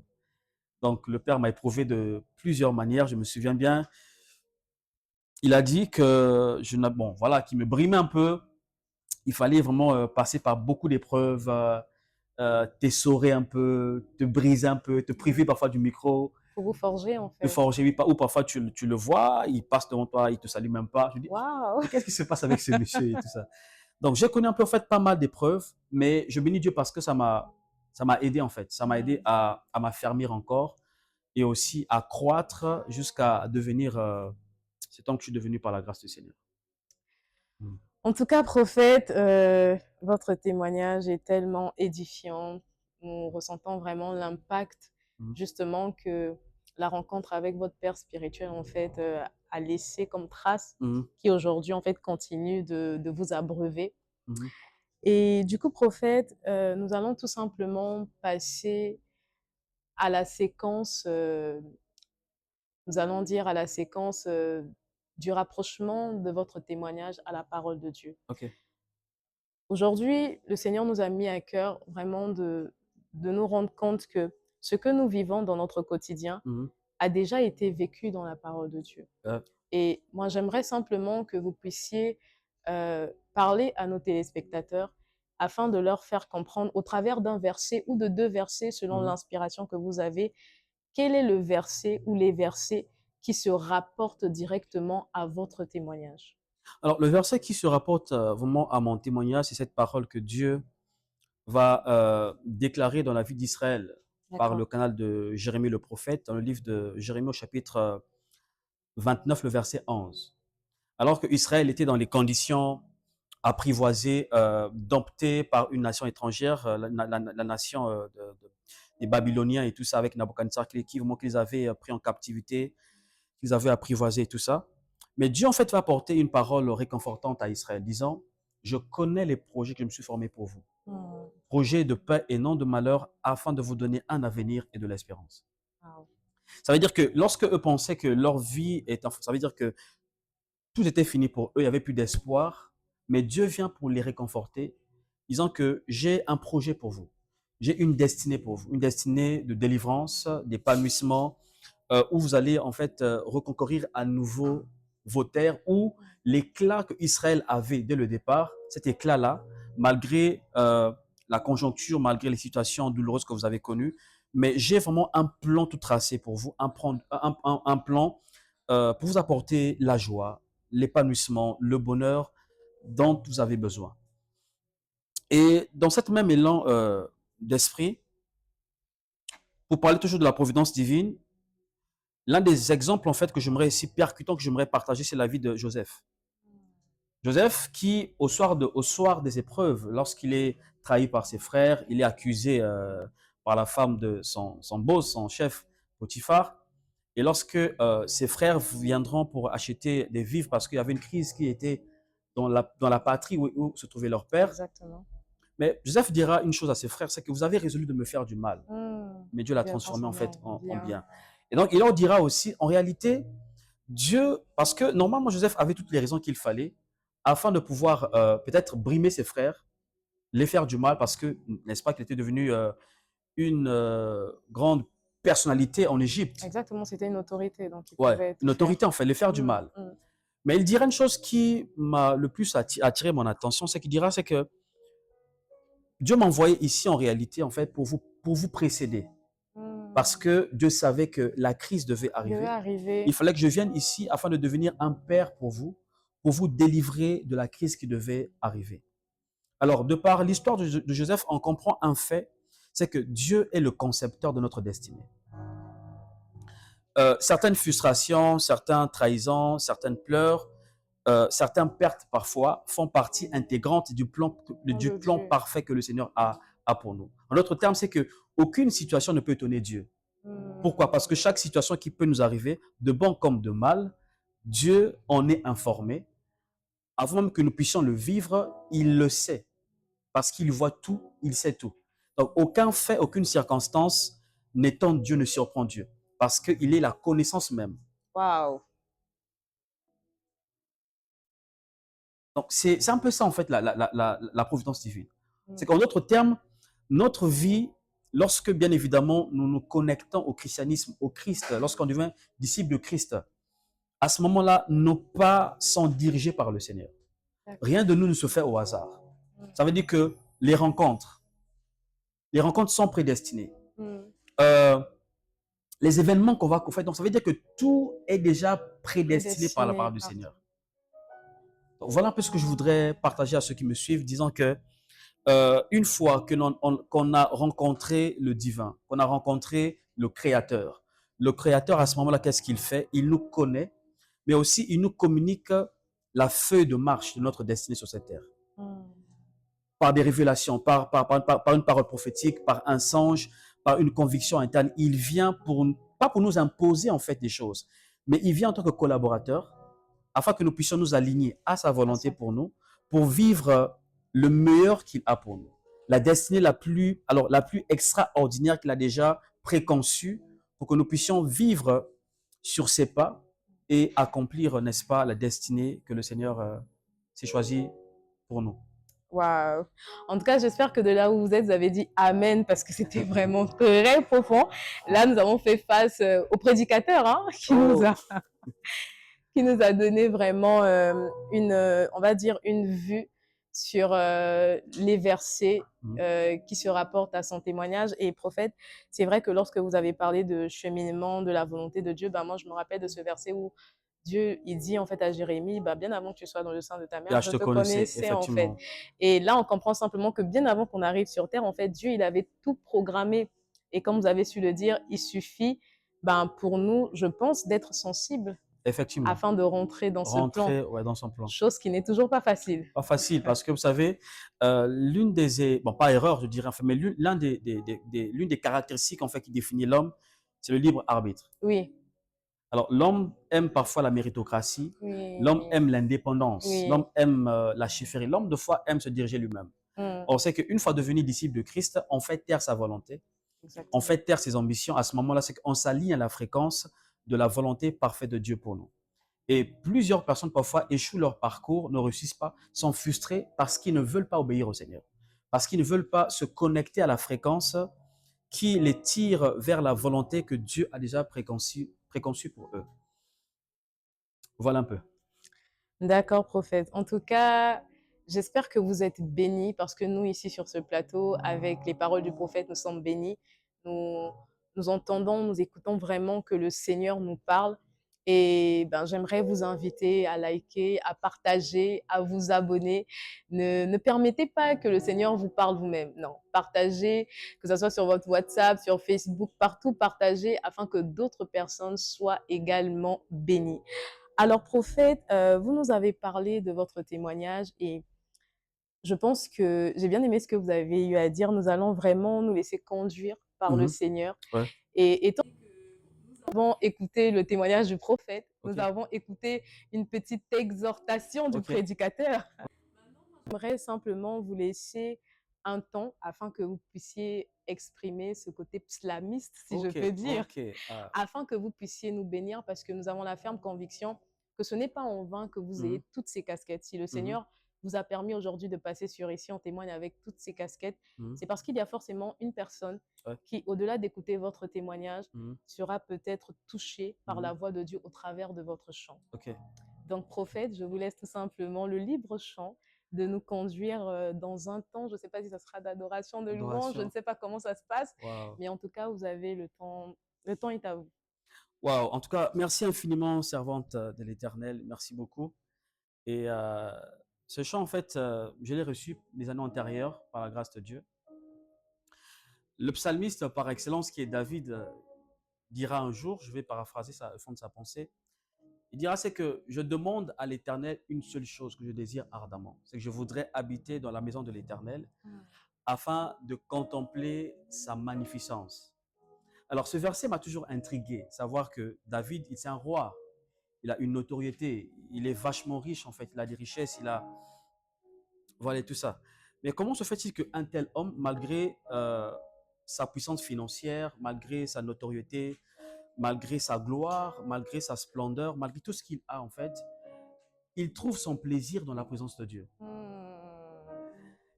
Donc, le Père m'a éprouvé de plusieurs manières. Je me souviens bien, il a dit que, bon, voilà, qu'il me brimait un peu. Il fallait vraiment passer par beaucoup d'épreuves, t'essorer un peu, te briser un peu, te priver parfois du micro, Pour vous forger, en te fait. forger, oui, ou parfois tu le vois, il passe devant toi, il te salue même pas. Je dis, Waouh! mais qu'est-ce qui se passe avec ce monsieur et tout ça? Donc, j'ai connu un peu, en fait, pas mal d'épreuves, mais je bénis Dieu parce que ça m'a aidé, en fait. Ça m'a aidé à m'affermir encore et aussi à croître jusqu'à devenir cet homme que je suis devenu par la grâce du Seigneur. Mm. En tout cas, prophète, votre témoignage est tellement édifiant. Nous ressentons vraiment l'impact, Mm. justement, que la rencontre avec votre père spirituel, en fait, a laissé comme trace, Mm. qui aujourd'hui, en fait, continue de vous abreuver. Mm. Et du coup, prophète, nous allons tout simplement passer à la séquence, nous allons dire à la séquence du rapprochement de votre témoignage à la parole de Dieu. OK. Aujourd'hui, le Seigneur nous a mis à cœur vraiment de nous rendre compte que ce que nous vivons dans notre quotidien Mm. a déjà été vécu dans la parole de Dieu. Euh, Et moi, j'aimerais simplement que vous puissiez parler à nos téléspectateurs afin de leur faire comprendre au travers d'un verset ou de deux versets selon mm. l'inspiration que vous avez, quel est le verset ou les versets qui se rapportent directement à votre témoignage. Alors, le verset qui se rapporte vraiment à mon témoignage, c'est cette parole que Dieu va déclarer dans la vie d'Israël par le D'accord. canal de Jérémie le prophète, dans le livre de Jérémie au chapitre 29, le verset 11. Alors que Israël était dans les conditions apprivoisées, domptées par une nation étrangère, la nation des Babyloniens et tout ça, avec Nabucodonosor, vraiment qu'ils avaient pris en captivité, qu'ils avaient apprivoisé et tout ça. Mais Dieu, en fait, va apporter une parole réconfortante à Israël, disant, je connais les projets que je me suis formés pour vous. Hmm. Projets de paix et non de malheur, afin de vous donner un avenir et de l'espérance. Wow. Ça veut dire que lorsque eux pensaient que leur vie est, ça veut dire que tout était fini pour eux, il n'y avait plus d'espoir, mais Dieu vient pour les réconforter, disant que j'ai un projet pour vous. J'ai une destinée pour vous, une destinée de délivrance, d'épanouissement, où vous allez en fait reconquérir à nouveau vos terres, où l'éclat que Israël avait dès le départ, cet éclat-là, malgré la conjoncture, malgré les situations douloureuses que vous avez connues, mais j'ai vraiment un plan tout tracé pour vous, un plan pour vous apporter la joie, l'épanouissement, le bonheur dont vous avez besoin. Et dans cet même élan d'esprit, pour parler toujours de la providence divine, l'un des exemples en fait que j'aimerais ici percutant que j'aimerais partager, c'est la vie de Joseph. Joseph qui au soir des épreuves, lorsqu'il est trahi par ses frères, il est accusé par la femme de son boss, son chef Potiphar. Et lorsque ses frères viendront pour acheter des vivres parce qu'il y avait une crise qui était dans la patrie où se trouvait leur père, Exactement. mais Joseph dira une chose à ses frères, c'est que vous avez résolu de me faire du mal, Hmm. mais Dieu l'a Bien transformé en transformé fait en en bien. bien. Et donc il leur dira aussi, en réalité, Dieu, parce que normalement Joseph avait toutes les raisons qu'il fallait afin de pouvoir peut-être brimer ses frères, les faire du mal, parce que, n'est-ce pas, qu'il était devenu une grande personnalité en Égypte. Exactement, c'était une autorité, donc il Ouais, pouvait tout une autorité faire. en fait, les faire du Hmm, mal. hmm. Mais il dira une chose qui m'a le plus attiré mon attention, c'est qu'il dira, c'est que Dieu m'a envoyé ici en réalité en fait pour vous précéder. Parce Hmm. que Dieu savait que la crise devait Il devait arriver. Il arriver. fallait que je vienne ici afin de devenir un père pour vous délivrer de la crise qui devait arriver. Alors, de par l'histoire de Joseph, on comprend un fait, c'est que Dieu est le concepteur de notre destinée. Certaines frustrations, certaines trahisons, certaines pleurs, certaines pertes parfois font partie intégrante Nom du de plan Dieu. parfait que le Seigneur a pour nous. En d'autres termes, c'est que aucune situation ne peut étonner Dieu. Pourquoi? Parce que Hmm. chaque situation qui peut nous arriver, de bon comme de mal, Dieu en est informé. Avant même que nous puissions le vivre, il le sait. Parce qu'il voit tout, il sait tout. Donc, aucun fait, aucune circonstance n'étonne Dieu, ne surprend Dieu. Parce qu'il est la connaissance même. Waouh. Donc, c'est un peu ça, en fait, la providence divine. C'est Hmm. qu'en d'autres termes, notre vie, lorsque, bien évidemment, nous nous connectons au christianisme, au Christ, lorsqu'on devient disciple de Christ, à ce moment-là, nos pas sont dirigés par le Seigneur. Rien D'accord. de nous ne se fait au hasard. Hmm. Ça veut dire que les rencontres sont prédestinées. Hmm. Euh, les événements qu'on va faire, donc ça veut dire que tout est déjà prédestiné par la part Prédestiné du par Seigneur. toi. Donc, voilà un peu ce que je voudrais partager à ceux qui me suivent, disant que une fois que qu'on a rencontré le divin, qu'on a rencontré le Créateur à ce moment-là, qu'est-ce qu'il fait? Il nous connaît, mais aussi il nous communique la feuille de marche de notre destinée sur cette terre. Hmm. Par des révélations, par une parole prophétique, par un songe, par une conviction interne. Il vient pas pour nous imposer en fait des choses, mais il vient en tant que collaborateur afin que nous puissions nous aligner à sa À volonté son pour nous, pour vivre le meilleur qu'il a pour nous. La destinée la plus extraordinaire qu'il a déjà préconçue pour que nous puissions vivre sur ses pas et accomplir, n'est-ce pas, la destinée que le Seigneur s'est choisie pour nous. Waouh. En tout cas, j'espère que de là où vous êtes, vous avez dit Amen parce que c'était vraiment très profond. Là, nous avons fait face au prédicateur hein, Oh, qui nous a donné vraiment on va dire, une vue sur les versets mhm. qui se rapportent à son témoignage. Et prophète, c'est vrai que lorsque vous avez parlé de cheminement, de la volonté de Dieu, ben moi, je me rappelle de ce verset où Dieu, il dit en fait à Jérémie, bah, bien avant que tu sois dans le sein de ta mère, Là, je je te te connaissais, connaissais en fait. effectivement. Et là, on comprend simplement que bien avant qu'on arrive sur Terre, en fait, Dieu, il avait tout programmé. Et comme vous avez su le dire, il suffit ben, pour nous, je pense, d'être sensible Effectivement. afin de rentrer dans ce plan, Rentrer, ouais, dans son plan. chose qui n'est toujours pas facile. Pas facile parce que vous savez, bon, pas erreur, je dirais, enfin, mais l'une des caractéristiques en fait qui définit l'homme, c'est le libre arbitre. Oui, Alors, l'homme aime parfois la méritocratie, l'homme oui, aime l'indépendance, oui, l'homme aime la chifferie, l'homme, de fois, aime se diriger lui-même. mm, On sait qu'une fois devenu disciple de Christ, on fait taire sa volonté, on exactement. fait taire ses ambitions. À ce moment-là, c'est qu'on s'aligne à la fréquence de la volonté parfaite de Dieu pour nous. Et plusieurs personnes parfois échouent leur parcours, ne réussissent pas, sont frustrés parce qu'ils ne veulent pas obéir au Seigneur, parce qu'ils ne veulent pas se connecter à la fréquence qui les tire vers la volonté que Dieu a déjà préconçue pour eux. Voilà un peu. D'accord, prophète. En tout cas, j'espère que vous êtes bénis parce que nous, ici sur ce plateau, avec les paroles du prophète, nous sommes bénis. Nous, nous entendons, nous écoutons vraiment que le Seigneur nous parle. Et ben, j'aimerais vous inviter à liker, à partager, à vous abonner. Ne permettez pas que le Seigneur vous parle vous-même. Non, partagez, que ce soit sur votre WhatsApp, sur Facebook, partout, partagez afin que d'autres personnes soient également bénies. Alors, prophète, vous nous avez parlé de votre témoignage et je pense que j'ai bien aimé ce que vous avez eu à dire. Nous allons vraiment nous laisser conduire par le Mhm. Seigneur. Ouais, Et étant nous avons écouté le témoignage du prophète, nous ok, avons écouté une petite exhortation du ok, prédicateur. J'aimerais simplement vous laisser un temps afin que vous puissiez exprimer ce côté pslamiste, si je ok, peux dire, ok. Ah, afin que vous puissiez nous bénir parce que nous avons la ferme conviction que ce n'est pas en vain que vous mhm, ayez toutes ces casquettes. Si le mhm, Seigneur vous a permis aujourd'hui de passer sur ici en témoigne avec toutes ces casquettes, mhm. c'est parce qu'il y a forcément une personne Ouais, qui, au-delà d'écouter votre témoignage, mhm, sera peut-être touchée par mhm. la voix de Dieu au travers de votre chant. Ok. Donc, prophète, je vous laisse tout simplement le libre chant de nous conduire dans un temps, je ne sais pas si ça sera d'adoration, de louange, je ne Adoration. sais pas comment ça se passe, Waouh. mais en tout cas, vous avez le temps est à vous. Waouh. En tout cas, merci infiniment, servante de l'Éternel. Merci beaucoup. Et ce chant, en fait, je l'ai reçu les années antérieures par la grâce de Dieu. Le psalmiste par excellence, qui est David, dira un jour, je vais paraphraser le fond de sa pensée, il dira, c'est que je demande à l'Éternel une seule chose que je désire ardemment, c'est que je voudrais habiter dans la maison de l'Éternel afin de contempler sa magnificence. Alors ce verset m'a toujours intrigué, savoir que David, c'est un roi, il a une notoriété, il est vachement riche en fait, il a des richesses, il a, voilà, tout ça. Mais comment se fait-il qu'un tel homme, malgré sa puissance financière, malgré sa notoriété, malgré sa gloire, malgré sa splendeur, malgré tout ce qu'il a en fait, il trouve son plaisir dans la présence de Dieu.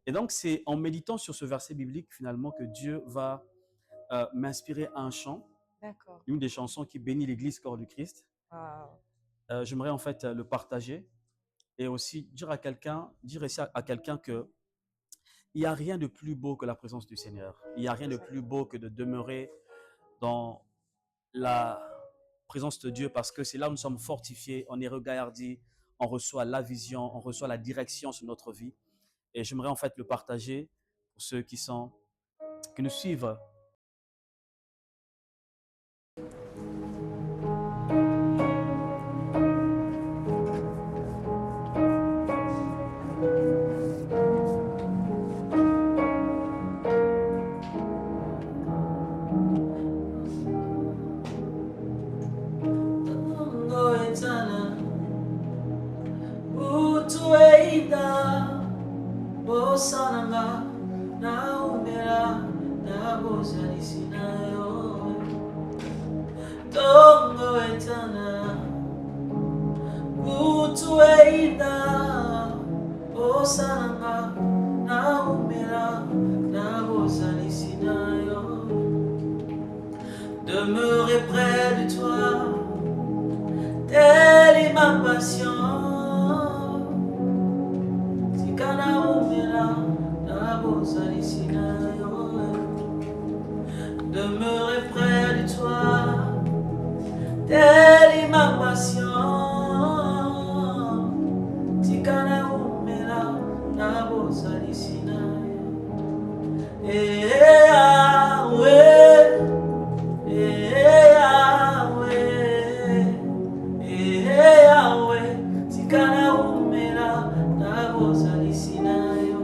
Et donc c'est en méditant sur ce verset biblique finalement que Dieu va m'inspirer un chant, une des chansons qui bénit l'Église corps du Christ. J'aimerais en fait le partager et aussi dire à quelqu'un, dire ici à quelqu'un que il n'y a rien de plus beau que la présence du Seigneur. Il n'y a rien de plus beau que de demeurer dans la présence de Dieu parce que c'est là où nous sommes fortifiés, on est regardés, on reçoit la vision, on reçoit la direction sur notre vie. Et j'aimerais en fait le partager pour ceux qui nous suivent. Sananga na umera na bozali sinayo tongo etana utueida osananga na umera na bozali sinayo demeurer près de toi telle est ma passion tikana umera demeurer près de toi, telle est ma passion. Tikana umela na bozali sinayo. Tikana umela na bozali sinayo.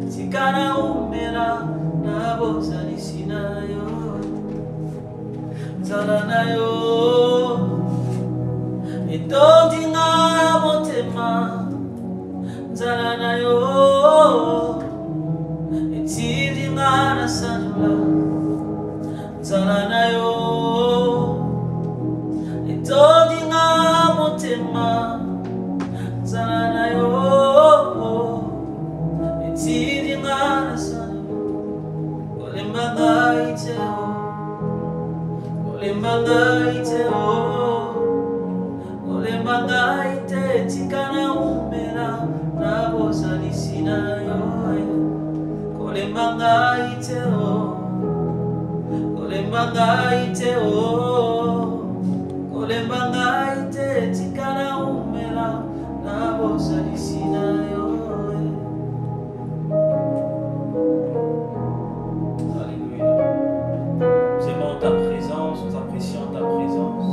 Tikana umela na bozali sinayo nzala nayo etondinga motema nzala nayo etindinga na sanula nzala nayo etondinga motema nzala nayo etindinga na sanula olembanga iteo olembanga iteo olembanga ite tikana umela na bozali sinayo olembanga iteo olembanga iteo olembanga ite tikana umela na bozali sinayo. Alléluia. Nous aimons ta présence, nous apprécions ta présence.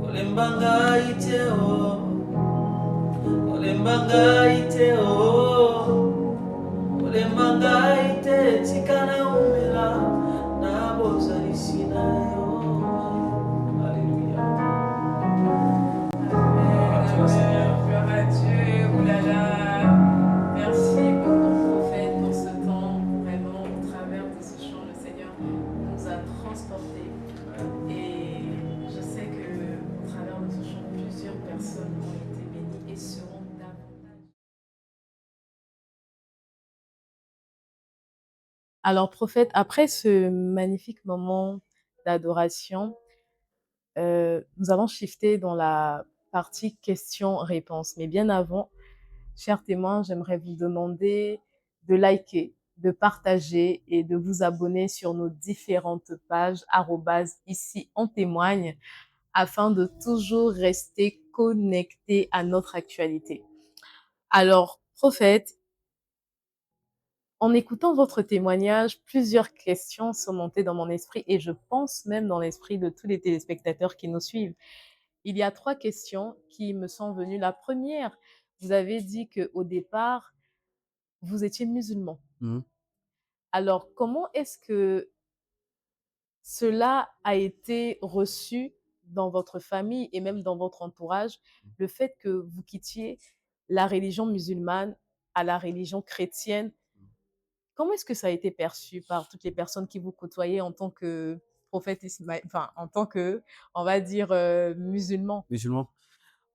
Olembanga iteo olembanga iteo olembanga ite tikana umela na bozali sinayo. Alléluia. Gloire à Dieu, oulala. Merci pour ton prophète, pour ce temps. Vraiment, au travers de ce chant, le Seigneur nous a transportés. Et je sais qu'au travers de ce chant, plusieurs personnes ont été bénies et seront davantage. Alors, prophète, après ce magnifique moment d'adoration, nous allons shifter dans la partie questions-réponses. Mais bien avant, chers témoins, j'aimerais vous demander de liker, de partager et de vous abonner sur nos différentes pages @ici on témoigne afin de toujours rester connecté à notre actualité. Alors, prophète, en écoutant votre témoignage, plusieurs questions sont montées dans mon esprit et je pense même dans l'esprit de tous les téléspectateurs qui nous suivent. Il y a 3 questions qui me sont venues. La première, vous avez dit qu'au départ, vous étiez musulman. Mmh. Alors, comment est-ce que cela a été reçu dans votre famille et même dans votre entourage, le fait que vous quittiez la religion musulmane à la religion chrétienne? Comment est-ce que ça a été perçu par toutes les personnes qui vous côtoyaient en tant que prophète Ismaël, enfin, en tant que, on va dire, musulman? Musulman.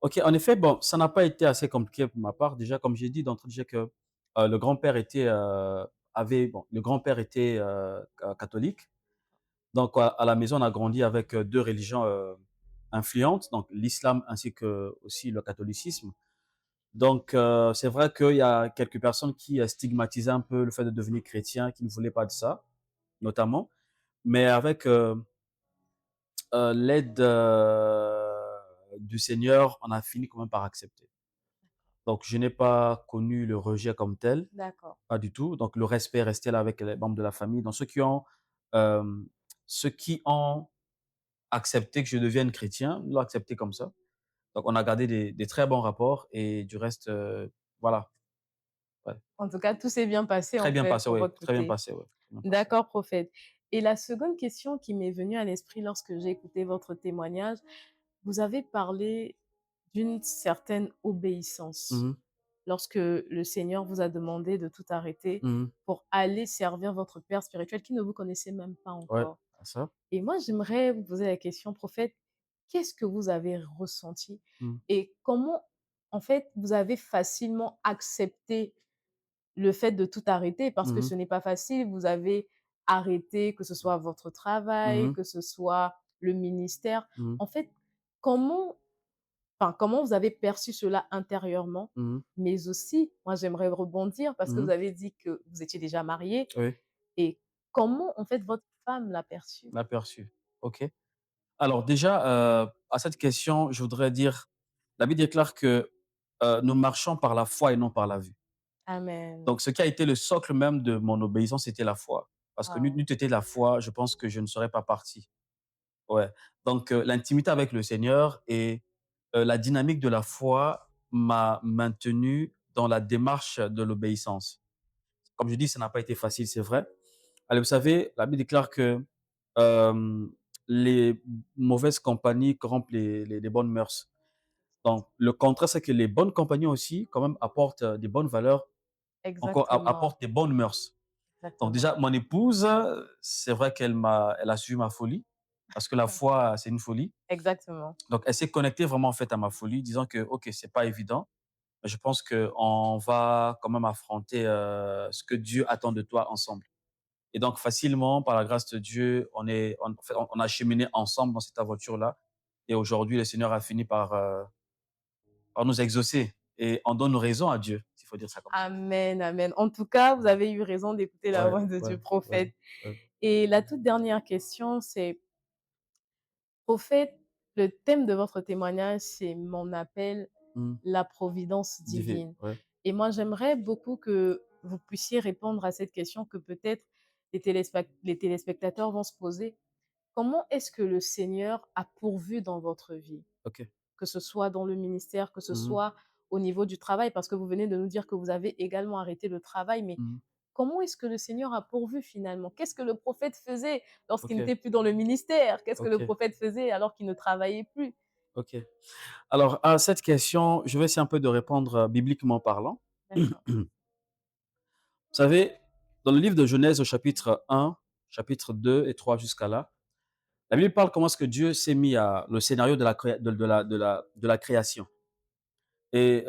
OK, en effet, bon, ça n'a pas été assez compliqué pour ma part. Déjà, comme j'ai dit d'entrée déjà que, le grand-père était, le grand-père était, catholique. Donc à la maison, on a grandi avec, 2 religions, influentes, donc l'islam ainsi que aussi le catholicisme. Donc c'est vrai qu'il y a quelques personnes qui, stigmatisaient un peu le fait de devenir chrétien, qui ne voulaient pas de ça, notamment. Mais avec, l'aide, du Seigneur, on a fini quand même par accepter. Donc je n'ai pas connu le rejet comme tel, D'accord. pas du tout. Donc le respect est resté là avec les membres de la famille. Donc hem, ceux qui ont accepté que je devienne chrétien, l'ont accepté comme ça. Donc on a gardé des très bons rapports et du reste, voilà, ouais. En tout cas, tout s'est bien passé, Très en bien fait, passé, pour oui, votre très bien côté. passé, ouais, très bien passé. D'accord, prophète. Et la seconde question qui m'est venue à l'esprit lorsque j'ai écouté votre témoignage, vous avez parlé d'une certaine obéissance. Mmh. Lorsque le Seigneur vous a demandé de tout arrêter Mmh. pour aller servir votre père spirituel qui ne vous connaissait même pas Ouais, encore. ça. Et moi, j'aimerais vous poser la question, prophète, qu'est-ce que vous avez ressenti Mmh. et comment, en fait, vous avez facilement accepté le fait de tout arrêter? Parce que Mmh mh. ce n'est pas facile, vous avez arrêté, que ce soit votre travail, Mmh. que ce soit le ministère. Mmh. En fait, comment comment vous avez perçu cela intérieurement? Mmh. Mais aussi, moi, j'aimerais rebondir parce que Mmh. vous avez dit que vous étiez déjà mariés Oui, et comment, en fait, votre femme l'a perçu? l'aperçu. OK. Alors déjà, à cette question, je voudrais dire, la Bible déclare que, nous marchons par la foi et non par la vue. Amen. Donc ce qui a été le socle même de mon obéissance, c'était la foi. Parce que Waouh. n'eût été la foi, je pense que je ne serais pas parti. Ouais. Donc l'intimité avec le Seigneur et la dynamique de la foi m'a maintenu dans la démarche de l'obéissance. Comme je dis, ça n'a pas été facile, c'est vrai. Allez, vous savez, la Bible déclare que, hem, les mauvaises compagnies corrompent les bonnes mœurs. Donc le contraire, c'est que les bonnes compagnies aussi, quand même, apportent, des bonnes valeurs, encore a Exactement, apportent des bonnes mœurs. Donc exactement, déjà, mon épouse, c'est vrai elle a suivi ma folie, parce que la foi, c'est une folie. exactement. Donc elle s'est connectée vraiment, en fait, à ma folie, disant que: «OK, c'est pas évident, mais je pense qu'on va quand même affronter, ce que Dieu attend de toi ensemble». Et donc facilement, par la grâce de Dieu, en fait, on a cheminé ensemble dans cette aventure-là et aujourd'hui, le Seigneur a fini par nous exaucer et on donne raison à Dieu, s'il faut dire ça comme ça. Amen, amen. En tout cas, vous avez eu raison d'écouter la Ouais, voix de ouais, Dieu, ouais, prophète. ouais. Et la toute dernière question, c'est, prophète, le thème de votre témoignage, c'est mon appel, Mmh. la providence Divin, divine. ouais. Et moi, j'aimerais beaucoup que vous puissiez répondre à cette question que peut-être les téléspectateurs vont se poser. Comment est-ce que le Seigneur a pourvu dans votre vie? OK. Que ce soit dans le ministère, que ce Mmh mh. soit au niveau du travail, parce que vous venez de nous dire que vous avez également arrêté le travail, mais Mmh. comment est-ce que le Seigneur a pourvu finalement? Qu'est-ce que le prophète faisait lorsqu'il OK, n'était plus dans le ministère? Qu'est-ce que le OK, prophète faisait alors qu'il ne travaillait plus? OK. Alors à cette question, je vais essayer un peu de répondre, bibliquement parlant. D'accord, Vous savez, dans le livre de Genèse au chapitre 1, chapitre 2 et 3 jusqu'à là, la Bible parle comment est-ce que Dieu s'est mis à le scénario de la création. Et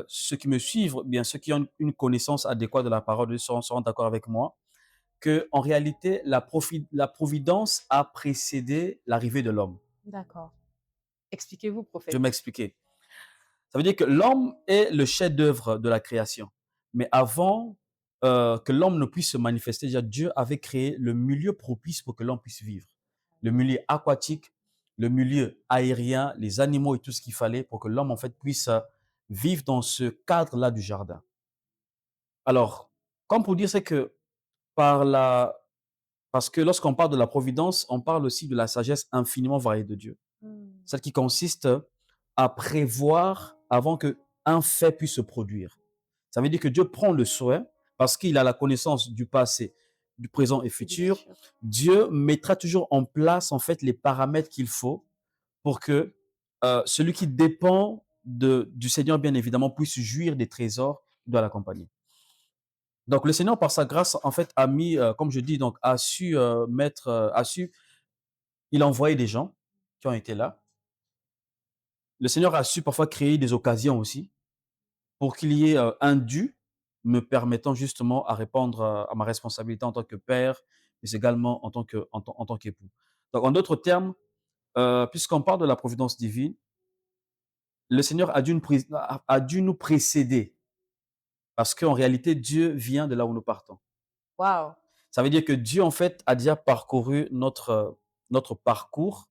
ceux qui me suivent, bien ceux qui ont une connaissance adéquate de la parole de Dieu seront d'accord avec moi que en réalité, la providence a précédé l'arrivée de l'homme. d'accord. Expliquez-vous, Je vais prophète. m'expliquer. Ça veut dire que l'homme est le chef-d'œuvre de la création. Mais avant que l'homme ne puisse se manifester, déjà Dieu avait créé le milieu propice pour que l'homme puisse vivre. Le milieu aquatique, le milieu aérien, les animaux et tout ce qu'il fallait pour que l'homme en fait puisse vivre dans ce cadre-là du jardin. Alors, comme pour dire, c'est que parce que lorsqu'on parle de la providence, on parle aussi de la sagesse infiniment variée de Dieu. Celle qui consiste à prévoir avant que un fait puisse se produire. Ça veut dire que Dieu prend le soin parce qu'il a la connaissance du passé, du présent et futur. Dieu mettra toujours en place en fait les paramètres qu'il faut pour que celui qui dépend du Seigneur, bien évidemment, puisse jouir des trésors qui doit l'accompagner. Donc, le Seigneur, par sa grâce, en fait, a mis, comme je dis, donc, il a envoyé des gens qui ont été là. Le Seigneur a su parfois créer des occasions aussi pour qu'il y ait un dû me permettant justement à répondre à ma responsabilité en tant que père, mais également en tant qu'époux. Donc, en d'autres termes, puisqu'on parle de la providence divine, le Seigneur a dû nous précéder parce qu'en réalité, Dieu vient de là où nous partons. Waouh! Ça veut dire que Dieu, en fait, a déjà parcouru notre parcours.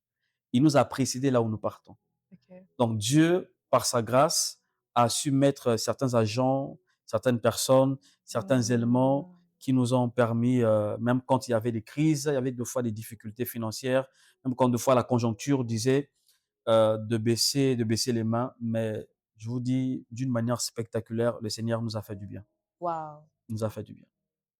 Il nous a précédés là où nous partons. OK. Donc, Dieu, par sa grâce, a su mettre certains agents, certaines personnes, certains éléments qui nous ont permis, même quand il y avait des crises, il y avait des fois des difficultés financières, même quand des fois la conjoncture disait de baisser les mains. Mais je vous dis, d'une manière spectaculaire, le Seigneur nous a fait du bien. Waouh! Il nous a fait du bien.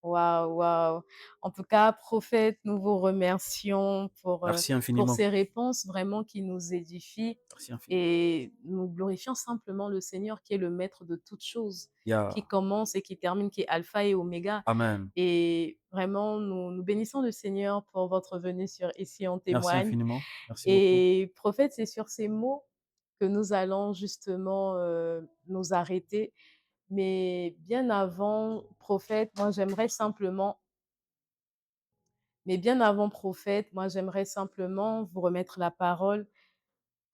Waouh, waouh! En tout cas, prophète, nous vous remercions Merci pour infiniment. ces réponses vraiment qui nous édifient Merci infiniment. et nous glorifions simplement le Seigneur qui est le maître de toutes choses, Yeah. qui commence et qui termine, qui est alpha et oméga. Amen. Et vraiment, nous bénissons le Seigneur pour votre venue sur Ici on Merci témoigne. infiniment. Merci beaucoup. Et prophète, c'est sur ces mots que nous allons justement nous arrêter. Mais bien avant, prophète, moi j'aimerais simplement vous remettre la parole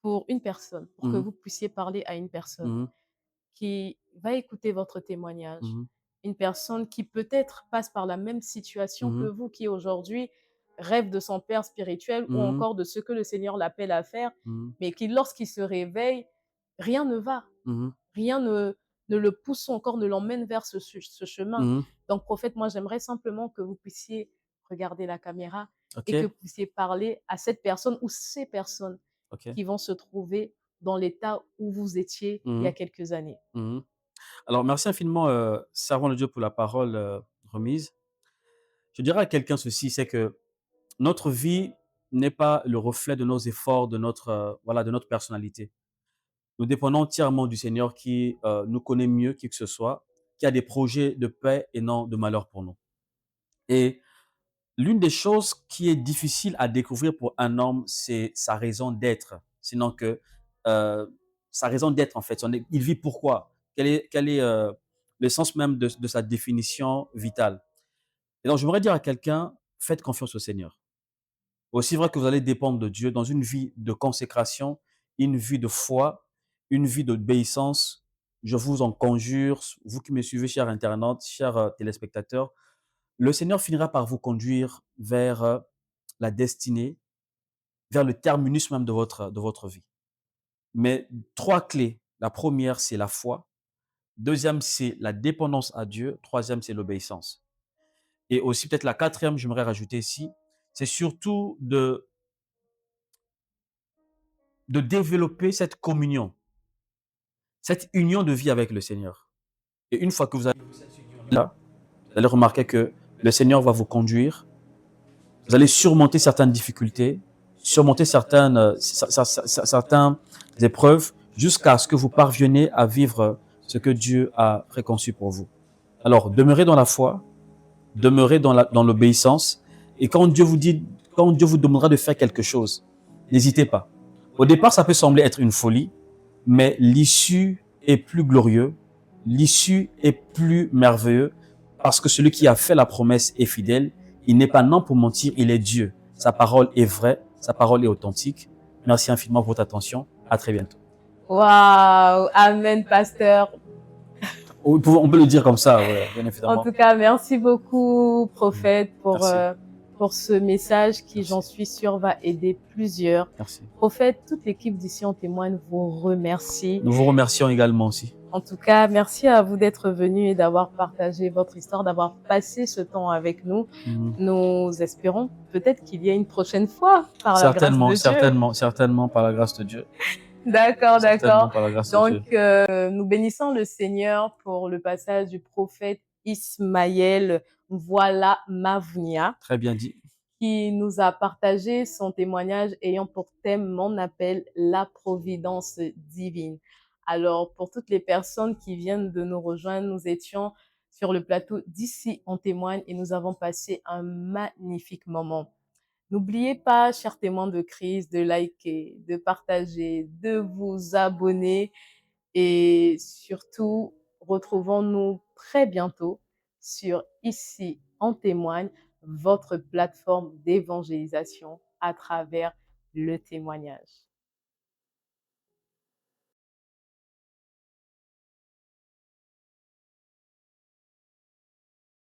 pour une personne, pour que Mhm, vous puissiez parler à une personne mhm, qui va écouter votre témoignage. mhm, Une personne qui peut-être passe par la même situation que mhm, vous, qui aujourd'hui rêve de son père spirituel ou mhm, encore de ce que le Seigneur l'appelle à faire, mhm, mais qui, lorsqu'il se réveille, rien ne va. mhm, Rien ne le pousse ou encore ne l'emmène vers ce chemin. mhm. Donc, prophète, moi, j'aimerais simplement que vous puissiez regarder la caméra et que OK, vous puissiez parler à cette personne ou ces personnes OK. qui vont se trouver dans l'état où vous étiez il y a Mhm, quelques années. mhm. Alors, merci infiniment, servant de Dieu, pour la parole remise. Je dirais à quelqu'un ceci, c'est que notre vie n'est pas le reflet de nos efforts, voilà, de notre personnalité. Nous dépendons entièrement du Seigneur qui nous connaît mieux qui que ce soit, qui a des projets de paix et non de malheur pour nous. Et l'une des choses qui est difficile à découvrir pour un homme, c'est sa raison d'être. Sinon que sa raison d'être, en fait. Il vit pourquoi? Quel est le sens même de sa définition vitale? Et donc, j'aimerais dire à quelqu'un, faites confiance au Seigneur. Aussi vrai que vous allez dépendre de Dieu dans une vie de consécration, une vie de foi, une vie d'obéissance. Je vous en conjure, vous qui me suivez, chers internautes, chers téléspectateurs, le Seigneur finira par vous conduire vers la destinée, vers le terminus même de votre vie. Mais trois clés. La première, c'est la foi. Deuxième, c'est la dépendance à Dieu. Troisième, c'est l'obéissance. Et aussi, peut-être la quatrième, j'aimerais rajouter ici, c'est surtout de développer cette communion, cette union de vie avec le Seigneur. Et une fois que vous avez là, vous allez remarquer que le Seigneur va vous conduire. Vous allez surmonter certaines difficultés, surmonter certaines épreuves, jusqu'à ce que vous parveniez à vivre ce que Dieu a préconçu pour vous. Alors, demeurez dans la foi, demeurez dans l'obéissance. Et quand Dieu vous demandera de faire quelque chose, n'hésitez pas. Au départ, ça peut sembler être une folie, mais l'issue est plus glorieuse, l'issue est plus merveilleuse, parce que celui qui a fait la promesse est fidèle. Il n'est pas non pour mentir, il est Dieu. Sa parole est vraie, sa parole est authentique. Merci infiniment pour votre attention. À très bientôt. Waouh! Amen, pasteur. On peut le dire comme ça, ouais, bien En évidemment. tout cas, merci beaucoup, prophète, Merci. pour ce message qui, j'en Merci. suis sûre, va aider plusieurs. Merci. Prophète, toute l'équipe d'ici en témoigne vous remercie. Nous vous remercions également aussi. En tout cas, merci à vous d'être venu et d'avoir partagé votre histoire, d'avoir passé ce temps avec nous. Mhm. Nous espérons peut-être qu'il y a une prochaine fois, par la grâce Certainement, de Dieu. certainement, certainement par la grâce de Dieu. D'accord, Certainement d'accord. par la grâce de Donc, Dieu. nous bénissons le Seigneur pour le passage du prophète Ismaël Voilà Mavounia, Très bien dit. qui nous a partagé son témoignage ayant pour thème mon appel, la providence divine. Alors, pour toutes les personnes qui viennent de nous rejoindre, nous étions sur le plateau d'ici en témoigne et nous avons passé un magnifique moment. N'oubliez pas, chers témoins de Christ, de liker, de partager, de vous abonner et surtout, retrouvons-nous très bientôt sur Ici en témoigne, votre plateforme d'évangélisation à travers le témoignage.